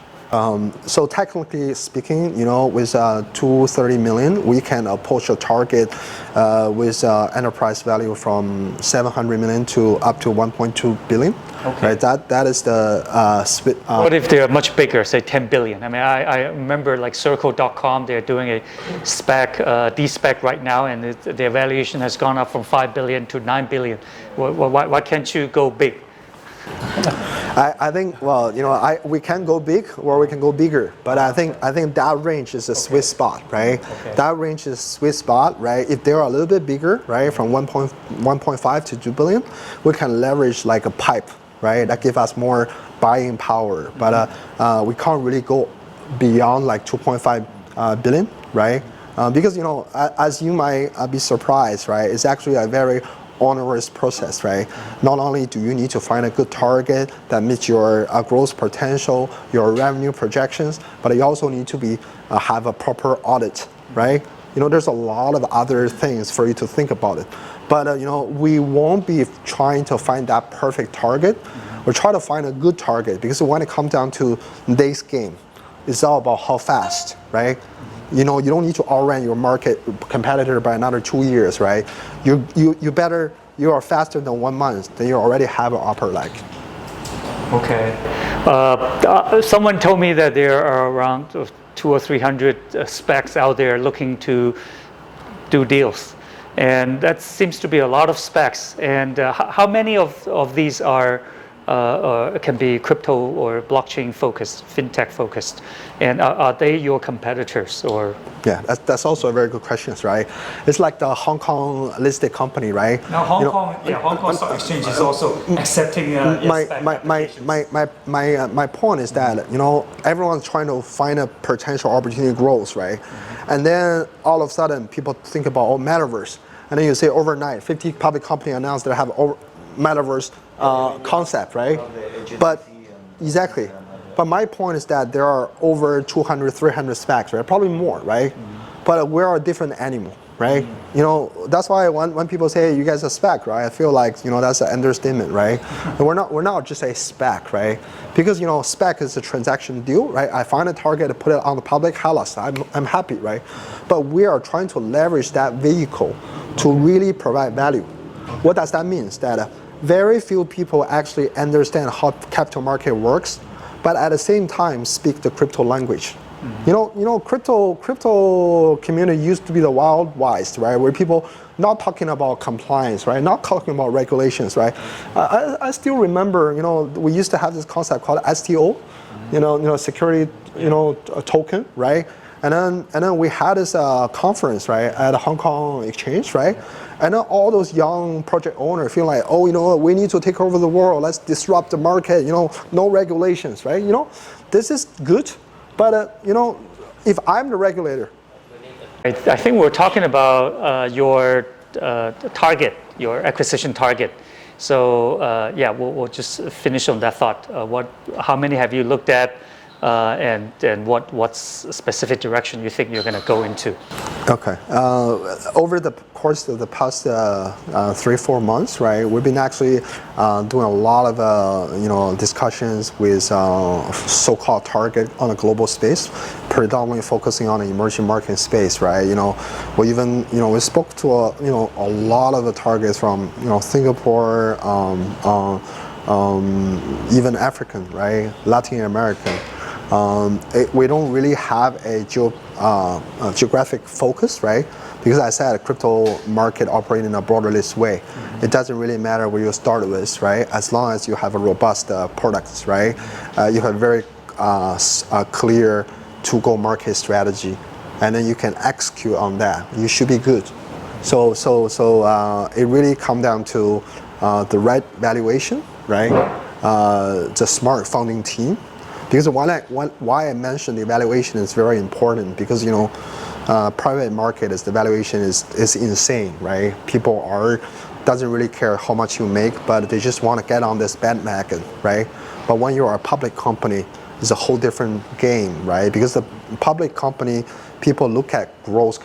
So technically speaking, with 230 million, we can approach a target with enterprise value from 700 million to up to 1.2 billion. Okay. Right? That is the what if they're much bigger, say 10 billion? I mean, I remember like Circle.com, they're doing a SPAC, de-SPAC right now, and their valuation has gone up from 5 billion to 9 billion. Why can't you go big? I think, we can go big or we can go bigger, but I think that range is a sweet spot, right? Okay. That range is a sweet spot, right? If they're a little bit bigger, right, from 1.5 to 2 billion, we can leverage like a pipe, right? That gives us more buying power, mm-hmm. but we can't really go beyond like 2.5 billion, right? Because, as you might be surprised, right, it's actually a very onerous process, right? Not only do you need to find a good target that meets your growth potential, your revenue projections, but you also need to have a proper audit, right? There's a lot of other things for you to think about it. But we won't be trying to find that perfect target. We try to find a good target because when it comes down to today's game, it's all about how fast, right? You know, you don't need to outrun your market competitor by another 2 years, right? You are faster than 1 month, then you already have an upper leg. Okay. Someone told me that there are around 200 or 300 specs out there looking to do deals. And that seems to be a lot of specs. And how many of these are can be crypto or blockchain focused, fintech focused? And are they your competitors or? Yeah, that's also a very good question, right? It's like the Hong Kong listed company, right? Now Hong Kong Stock Exchange is also accepting my point is that, you know, everyone's trying to find a potential opportunity growth, right? And then all of a sudden people think about metaverse, and then you say overnight 50 public company announced they have metaverse concept, right? But exactly. But my point is that there are over 200, 300 specs, right? Probably more, right? But we're a different animal, right? You know, that's why when people say you guys are spec, right? I feel like, you know, that's an understatement, right? And we're not just a spec, right? Because, you know, spec is a transaction deal, right? I find a target to put it on the public, halas, I'm happy, right? But we are trying to leverage that vehicle to really provide value. What does that mean? That very few people actually understand how capital market works, but at the same time speak the crypto language. You know, crypto community used to be the wild west, right? Where people not talking about compliance, right? Not talking about regulations, right? I still remember, you know, we used to have this concept called STO, you know, security, you know, token, right? And then we had this conference, right, at the Hong Kong Exchange, right? And then all those young project owners feel like, oh, you know, we need to take over the world. Let's disrupt the market. You know, no regulations, right? You know, this is good, but you know, if I'm the regulator. I think we're talking about your target, your acquisition target. So yeah, we'll just finish on that thought. How many have you looked at? And what's specific direction you think you're going to go into? Okay. Over the course of the past 3-4 months, right, we've been actually doing a lot of you know, discussions with so-called target on a global space, predominantly focusing on the emerging market space, right? You know, we even, you know, we spoke to a lot of the targets from, you know, Singapore, even African, right, Latin American. We don't really have a geographic focus, right? Because I said crypto market operate in a borderless way. It doesn't really matter where you start with, right? As long as you have a robust products, right? You have very clear to-go market strategy, and then you can execute on that. You should be good. So it really comes down to the right valuation, right? The smart founding team. Because why I mentioned the valuation is very important, because, you know, private market the valuation is insane, right? People doesn't really care how much you make, but they just want to get on this bandwagon, right? But when you are a public company, it's a whole different game, right? Because the public company, people look at growth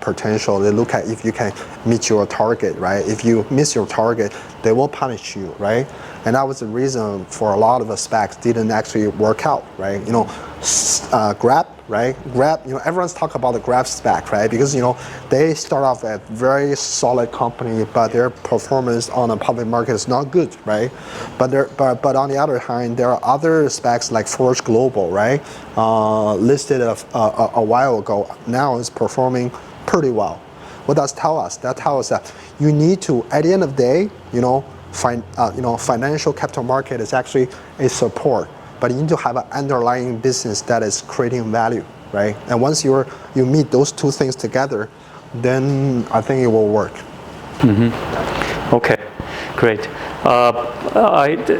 potential. They look at if you can meet your target, right? If you miss your target, they will punish you, right? And that was the reason for a lot of the specs didn't actually work out, right? You know, Grab, right? Grab, you know, everyone's talking about the Grab spec, right? Because, you know, they start off a very solid company, but their performance on the public market is not good, right? But on the other hand, there are other specs like Forge Global, right? Listed a while ago, now is performing pretty well. What does tell us? That tells us that you need to, at the end of the day, you know, financial capital market is actually a support, but you need to have an underlying business that is creating value, right? And once you meet those two things together, then I think it will work. Mm-hmm. Okay, great.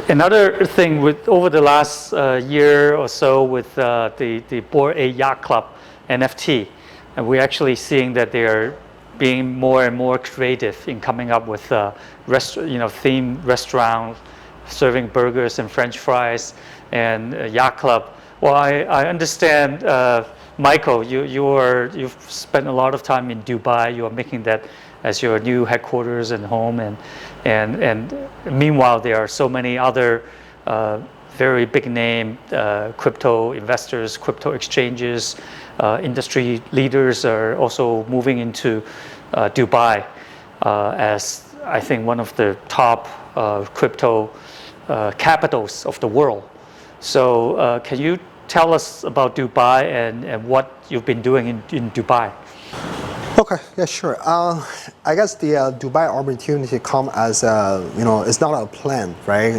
Another thing over the last year or so with the Bored Ape Yacht Club NFT, and we're actually seeing that they are being more and more creative in coming up with themed restaurant serving burgers and French fries and yacht club. Well, I understand, Michael, you've spent a lot of time in Dubai. You are making that as your new headquarters and home, and meanwhile there are so many other very big name crypto investors, crypto exchanges, industry leaders are also moving into Dubai as I think one of the top crypto capitals of the world. So can you tell us about Dubai and what you've been doing in Dubai? Okay, yeah, sure. I guess the Dubai opportunity come as it's not a plan, right?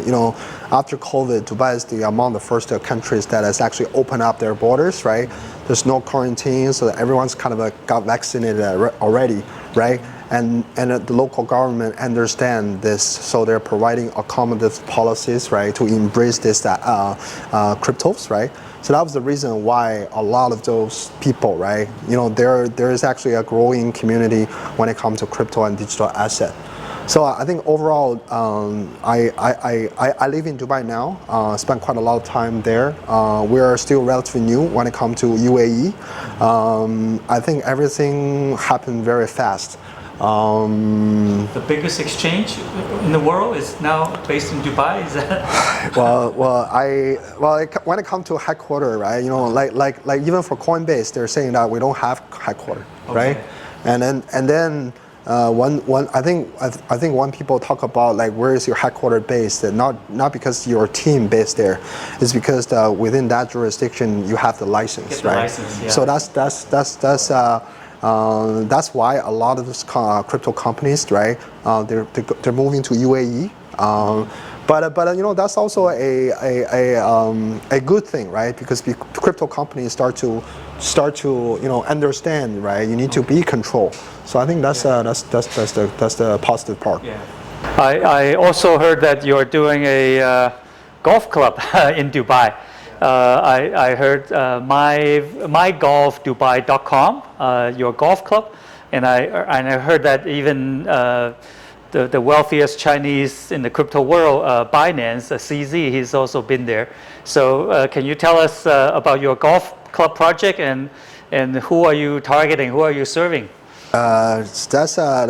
After COVID, Dubai is among the first countries that has actually opened up their borders, right? There's no quarantine, so everyone's kind of got vaccinated already, right? And the local government understand this, so they're providing accommodative policies, right, to embrace this cryptos, right? So that was the reason why a lot of those people, right, there is actually a growing community when it comes to crypto and digital asset. So I think overall, I live in Dubai now, spent quite a lot of time there. We are still relatively new when it comes to UAE. I think everything happened very fast. The biggest exchange in the world is now based in Dubai. Is that? When it comes to headquarters, right? Like even for Coinbase, they're saying that we don't have headquarters, right? And then I think when people talk about like where is your headquarters based, not because your team based there, it's because within that jurisdiction you have the license, Get the right? license, yeah. So that's why a lot of crypto companies, right? They're moving to UAE. But that's also a good thing, right? Because crypto companies start to understand, right? You need to be control. So I think that's the positive part. Yeah. I also heard that you're doing a golf club in Dubai. I heard mygolfdubai.com, your golf club, and I heard that even the wealthiest Chinese in the crypto world, Binance, CZ, he's also been there. So can you tell us about your golf club project and who are you targeting? Who are you serving? That's a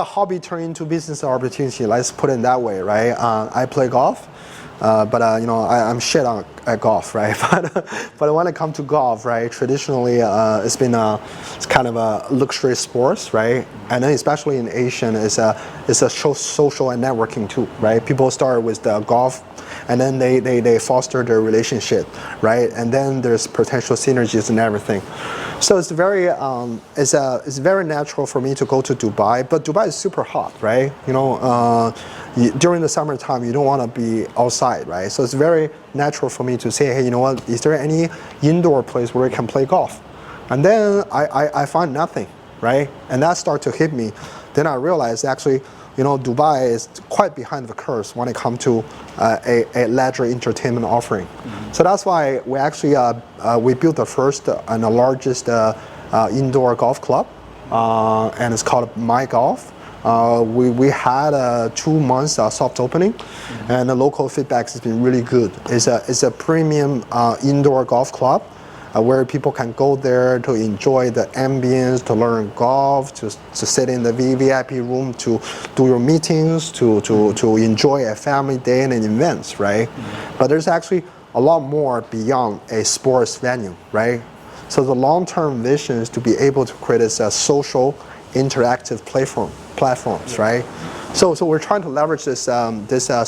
hobby turned into business opportunity. Let's put it that way, right? I play golf. But I'm shit at golf, right? But when it comes to golf, right, traditionally it's kind of a luxury sports, right? And then especially in Asian, it's a social and networking too, right? People start with the golf, and then they foster their relationship, right? And then there's potential synergies and everything. So it's very natural for me to go to Dubai, but Dubai is super hot, right? During the summertime, you don't want to be outside, right? So it's very natural for me to say, hey, you know what? Is there any indoor place where we can play golf? And then I find nothing, right? And that started to hit me. Then I realized actually, Dubai is quite behind the curve when it comes to a leisure entertainment offering. Mm-hmm. So that's why we actually we built the first and the largest indoor golf club, and it's called My Golf. We had 2 months soft opening, mm-hmm. and the local feedback has been really good. It's a premium indoor golf club where people can go there to enjoy the ambience, to learn golf, to sit in the VIP room, to do your meetings, to enjoy a family day and events, right? Mm-hmm. But there's actually a lot more beyond a sports venue, right? So the long-term vision is to be able to create a social, interactive platforms, right? So we're trying to leverage this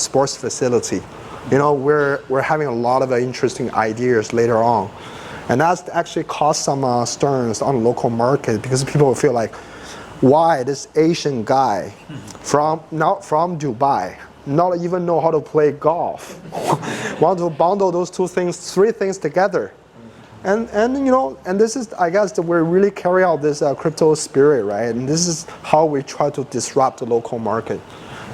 sports facility. We're having a lot of interesting ideas later on, and that's actually caused some stirrings on the local market because people feel like, why this Asian guy not from Dubai, not even know how to play golf, want to bundle those three things together. And this is, I guess, that we really carry out this crypto spirit, right? And this is how we try to disrupt the local market.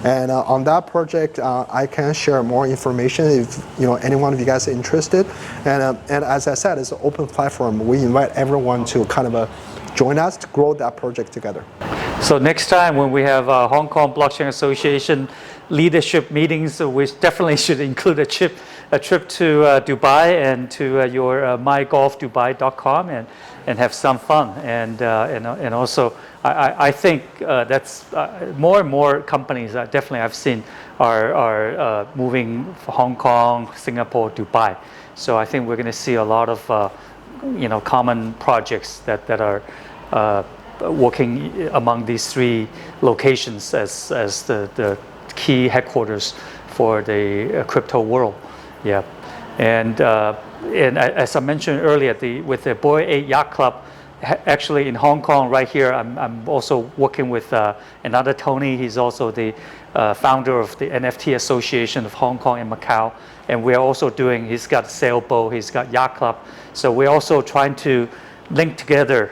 And on that project, I can share more information if any one of you guys are interested. And as I said, it's an open platform. We invite everyone to kind of join us to grow that project together. So next time when we have Hong Kong Blockchain Association leadership meetings, we definitely should include a Chip a trip to Dubai and to your mygolfdubai.com and have some fun. And also, I think that's more and more companies definitely I've seen are moving for Hong Kong, Singapore, Dubai. So I think we're going to see a lot of common projects that are working among these three locations as the key headquarters for the crypto world. Yeah, and as I mentioned earlier, with the Boy 8 Yacht Club, actually in Hong Kong right here, I'm also working with another Tony. He's also the founder of the NFT Association of Hong Kong and Macau, and we're also he's got sailboat, he's got yacht club, so we're also trying to link together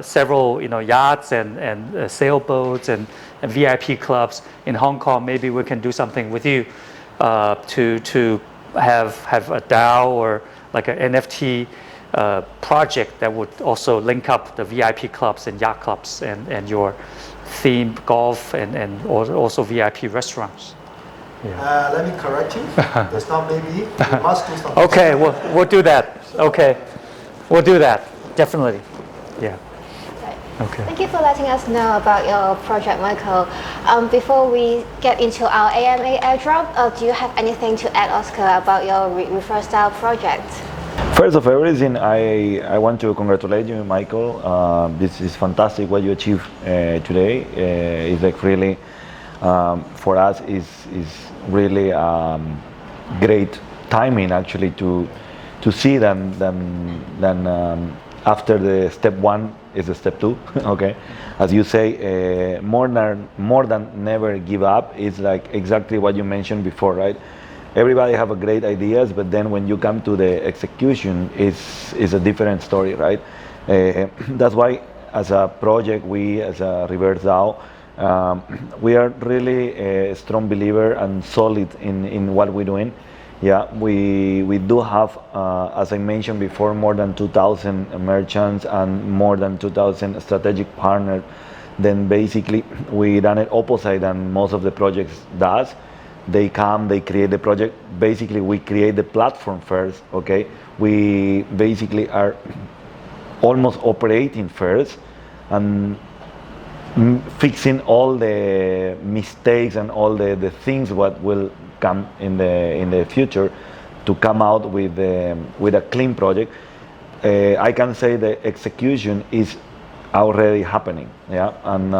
several yachts and sailboats and VIP clubs in Hong Kong. Maybe we can do something with you to have a DAO or like an NFT project that would also link up the VIP clubs and yacht clubs and your themed golf and also VIP restaurants. Yeah. Let me correct you. That's not maybe. We must do something. Okay, we'll do that. Okay, we'll do that. Definitely. Yeah. Okay. Thank you for letting us know about your project, Michael. Before we get into our AMA airdrop, do you have anything to add, Oscar, about your Reverse DAO project? First of everything, I want to congratulate you, Michael. This is fantastic what you achieved today. It's like really, for us, is really great timing actually to see then after the step one is the step two. Okay, as you say, more than never give up is like exactly what you mentioned before, right? Everybody have a great ideas, but then when you come to the execution, is a different story, right? That's why, as a project, we as a Reverse DAO, we are really a strong believer and solid in what we're doing. Yeah, we do have, as I mentioned before, more than 2,000 merchants and more than 2,000 strategic partners. Then basically, we done it opposite than most of the projects does. They come, they create the project. Basically, we create the platform first, okay? We basically are almost operating first and fixing all the mistakes and all the things what will come in the future to come out with a clean project. I can say the execution is already happening, yeah? And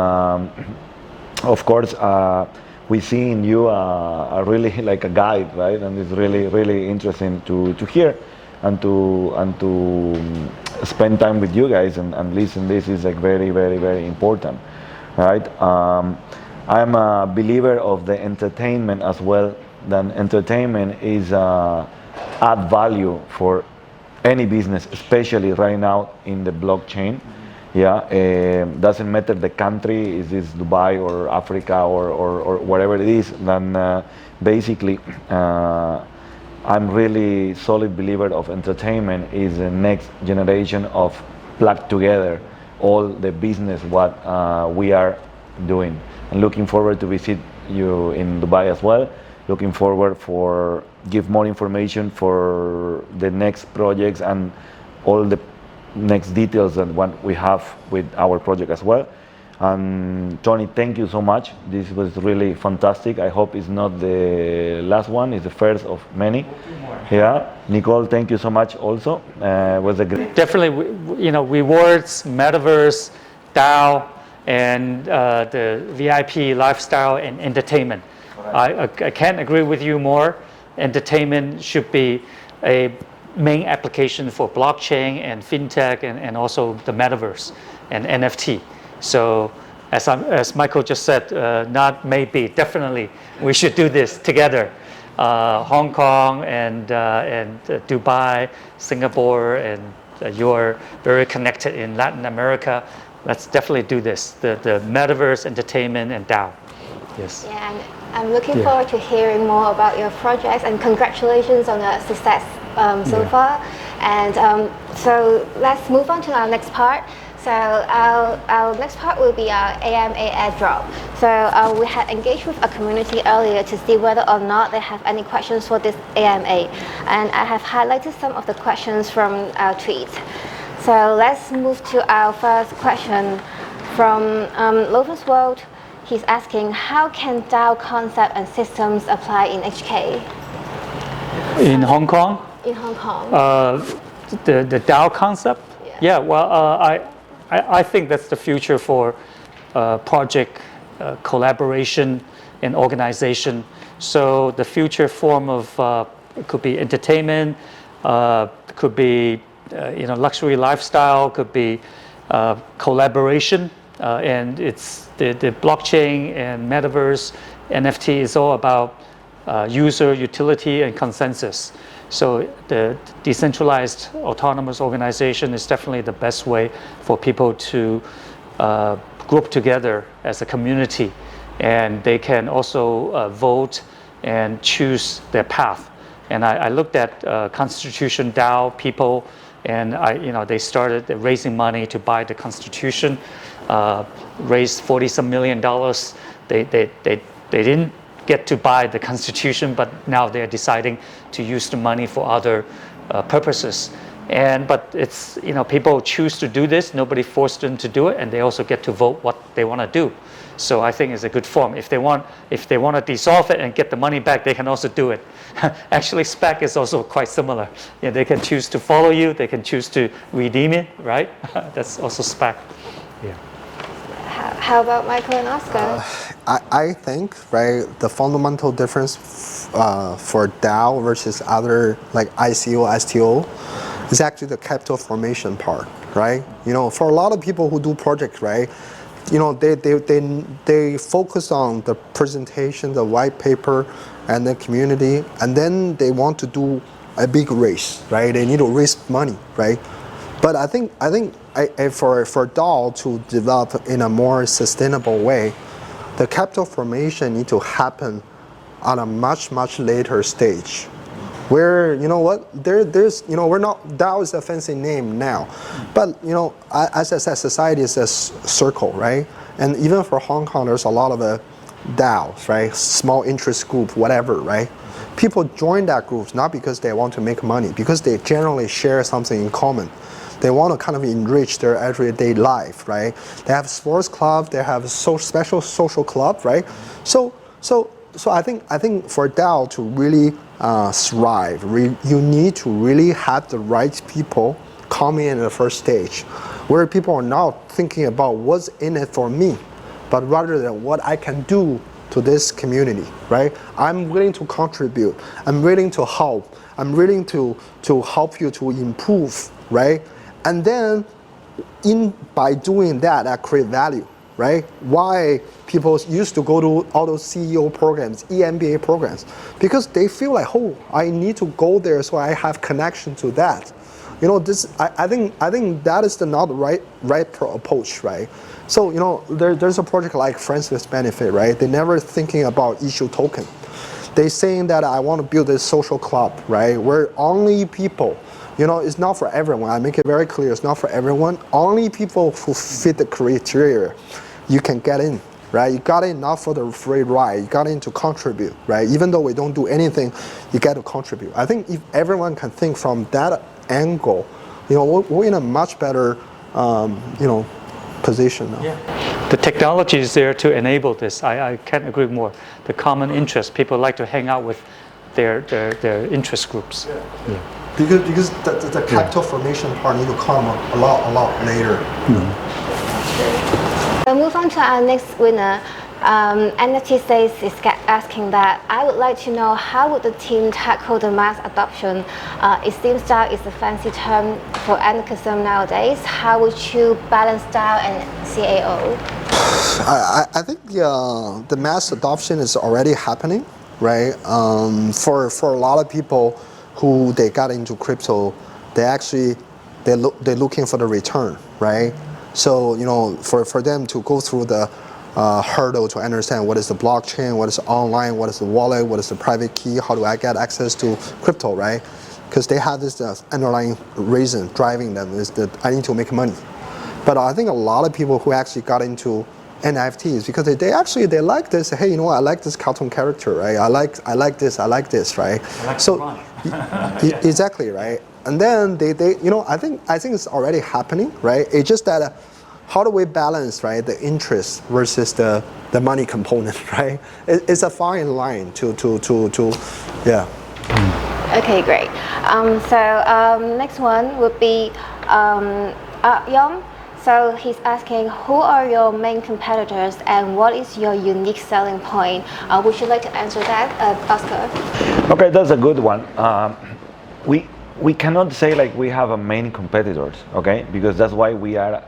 of course, we see in you a really like a guide, right? And it's really interesting to hear and to spend time with you guys and listen. This is like very important, right? I'm a believer of the entertainment as well. Then entertainment is add value for any business, especially right now in the blockchain. Yeah, doesn't matter the country, is this Dubai or Africa or whatever it is. Then basically, I'm really solid believer of entertainment is the next generation of plug together all the business what we are doing. And looking forward to visit you in Dubai as well. Looking forward for give more information for the next projects and all the next details and what we have with our project as well. And Tony, thank you so much. This was really fantastic. I hope it's not the last one, it's the first of many. Yeah, Nicole, thank you so much also. Was a great. Definitely, rewards, metaverse, DAO, and the VIP lifestyle and entertainment. I can't agree with you more. Entertainment should be a main application for blockchain and fintech and also the metaverse and NFT. So as Michael just said, not maybe, definitely we should do this together. Hong Kong and Dubai, Singapore, and you're very connected in Latin America. Let's definitely do this, the metaverse, entertainment, and DAO. Yes. Yeah, and I'm looking forward to hearing more about your projects, and congratulations on your success so far. And so let's move on to our next part. So our next part will be our AMA airdrop. So we had engaged with a community earlier to see whether or not they have any questions for this AMA. And I have highlighted some of the questions from our tweet. So let's move to our first question from Loven's World. He's asking, how can DAO concept and systems apply in HK? In Hong Kong? In Hong Kong. The DAO concept? Yeah, well, I think that's the future for project collaboration and organization. So the future form of could be entertainment, could be luxury lifestyle, could be collaboration, and it's the blockchain and metaverse NFT is all about user utility and consensus. So the decentralized autonomous organization is definitely the best way for people to group together as a community, and they can also vote and choose their path. And I looked at Constitution DAO people, and they started raising money to buy the Constitution, raised $40-some million. They didn't get to buy the Constitution, but now they're deciding to use the money for other purposes. But it's people choose to do this. Nobody forced them to do it, and they also get to vote what they want to do. So I think it's a good form. If they want to dissolve it and get the money back, they can also do it. Actually, SPAC is also quite similar. They can choose to follow you. They can choose to redeem it. Right? That's also SPAC. Yeah. How about Michael and Oscar? I think, right, the fundamental difference for DAO versus other like ICO, STO is actually the capital formation part, right? For a lot of people who do projects, right, they focus on the presentation, the white paper, and the community, and then they want to do a big race, right? They need to raise money, right? But I think for DAO to develop in a more sustainable way, the capital formation need to happen on a much later stage, where there's we're not, DAO is a fancy name now, but as I said, society is a circle, right? And even for Hong Kong, there's a lot of DAOs, right? Small interest group, whatever, right? People join that group not because they want to make money, because they generally share something in common. They want to kind of enrich their everyday life, right? They have sports club, they have special social club, right? So I think for DAO to really thrive, you need to really have the right people come in the first stage, where people are not thinking about what's in it for me, but rather than what I can do to this community, right? I'm willing to contribute. I'm willing to help. I'm willing to help you to improve, right? And then, by doing that, I create value, right? Why people used to go to all those CEO programs, EMBA programs, because they feel like, oh, I need to go there so I have connection to that. I think that is not the right approach, right? So there's a project like Friends with Benefit, right? They never thinking about issue token. They saying that I want to build this social club, right? Where only people. It's not for everyone. I make it very clear. It's not for everyone. Only people who fit the criteria, you can get in, right? You got in not for the free ride. You got in to contribute, right? Even though we don't do anything, you get to contribute. I think if everyone can think from that angle, we're in a much better, position now. Yeah. The technology is there to enable this. I can't agree more. The common interest. People like to hang out with their interest groups. Yeah. Because the capital formation part need to come a lot later. We'll move on to our next winner. NFT Says is asking that, I would like to know how would the team tackle the mass adoption? It seems DAO is a fancy term for anarchism nowadays. How would you balance DAO and CAO? I think the mass adoption is already happening, right? For a lot of people who they got into crypto, they're looking for the return, right? So for them to go through the hurdle to understand what is the blockchain, what is online, what is the wallet, what is the private key, how do I get access to crypto, right? Because they have this underlying reason driving them is that I need to make money. But I think a lot of people who actually got into NFTs because they like this. Hey, you know what? I like this cartoon character, right? I like this, right? Exactly, right? And then they I think it's already happening, right? It's just that how do we balance, right, the interest versus the money component, right? It's a fine line to yeah. Okay, great. Next one would be Yom. So he's asking, who are your main competitors and what is your unique selling point? Would you like to answer that, Oscar? Okay, that's a good one. We cannot say like we have a main competitors, okay? Because that's why we are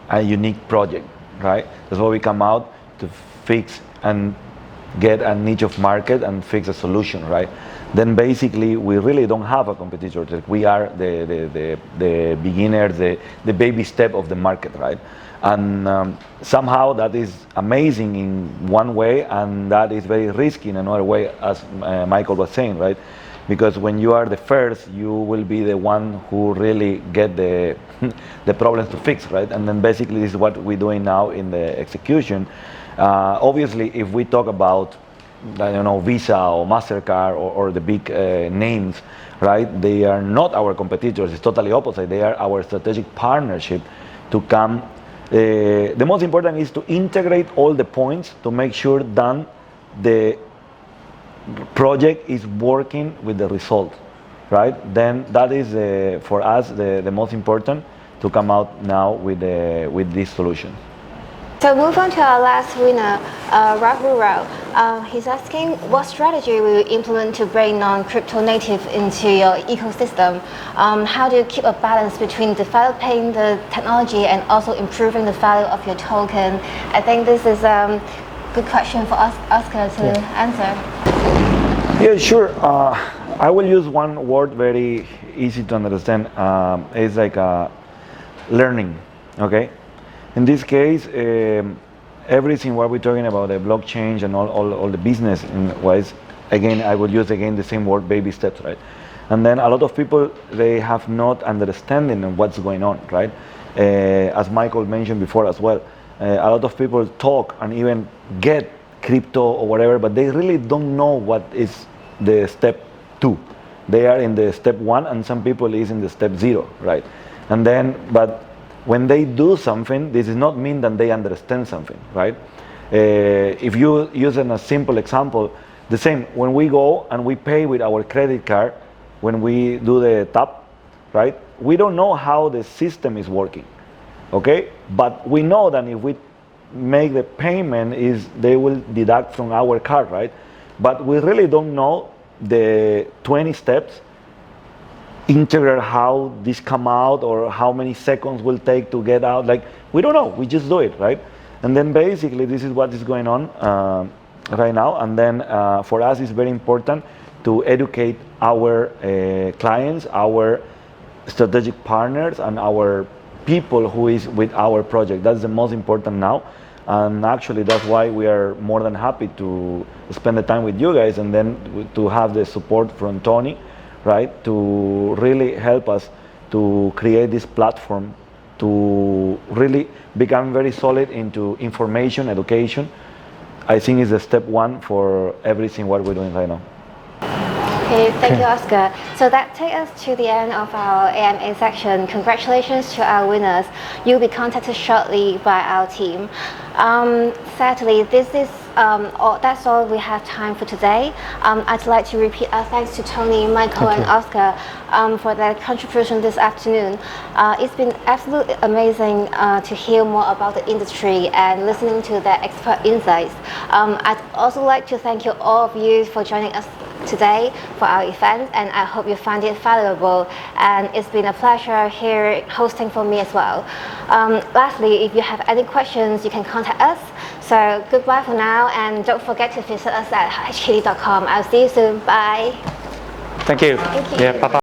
a unique project, right? That's why we come out to fix and get a niche of market and fix a solution, right? Then basically we really don't have a competitor. We are the beginner, the baby step of the market, right? And somehow that is amazing in one way, and that is very risky in another way, as Michael was saying, right? Because when you are the first, you will be the one who really get the problems to fix, right? And then basically this is what we're doing now in the execution. Obviously, if we talk about, I don't know, Visa or MasterCard or the big names, right? They are not our competitors. It's totally opposite. They are our strategic partnership to come. The most important is to integrate all the points to make sure that the project is working with the result, right? Then that is for us the most important to come out now with this solution. So move on to our last winner, Rahul. He's asking, what strategy will you implement to bring non-crypto native into your ecosystem? How do you keep a balance between developing the technology and also improving the value of your token? I think this is a good question for Oscar to answer. Yeah, sure. I will use one word very easy to understand. It's like learning, okay? In this case, everything what we're talking about, the blockchain and all the business wise, again, I will use again the same word, baby steps, right? And then a lot of people, they have not understanding of what's going on, right? As Michael mentioned before as well, a lot of people talk and even get crypto or whatever, but they really don't know what is the step 2. They are in the step 1 and some people is in the step 0, right? And then, but when they do something, this does not mean that they understand something, right? If you use a simple example, the same, when we go and we pay with our credit card, when we do the tap, right? We don't know how the system is working, okay? But we know that if we make the payment, they will deduct from our card, right? But we really don't know the 20 steps integrate how this come out or how many seconds will take to get out. Like, we don't know, we just do it, right? And then basically this is what is going on right now. And then for us it's very important to educate our clients, our strategic partners, and our people who is with our project. That's the most important now. And actually that's why we are more than happy to spend the time with you guys, and then to have the support from Tony, right, to really help us to create this platform to really become very solid into information education. I think is the step 1 for everything what we're doing right now. Okay, thank you, Oscar. So that takes us to the end of our AMA section. Congratulations to our winners. You'll be contacted shortly by our team. Sadly, this is that's all we have time for today. I'd like to repeat our thanks to Tony, Michael, and Oscar for their contribution this afternoon. It's been absolutely amazing to hear more about the industry and listening to their expert insights. I'd also like to thank you all of you for joining us today for our event, and I hope you find it valuable, and it's been a pleasure here hosting for me as well. Lastly, if you have any questions, you can contact us. So goodbye for now, and don't forget to visit us at hkd.com. I'll see you soon. Bye. Thank you. Thank you. Yeah, bye-bye.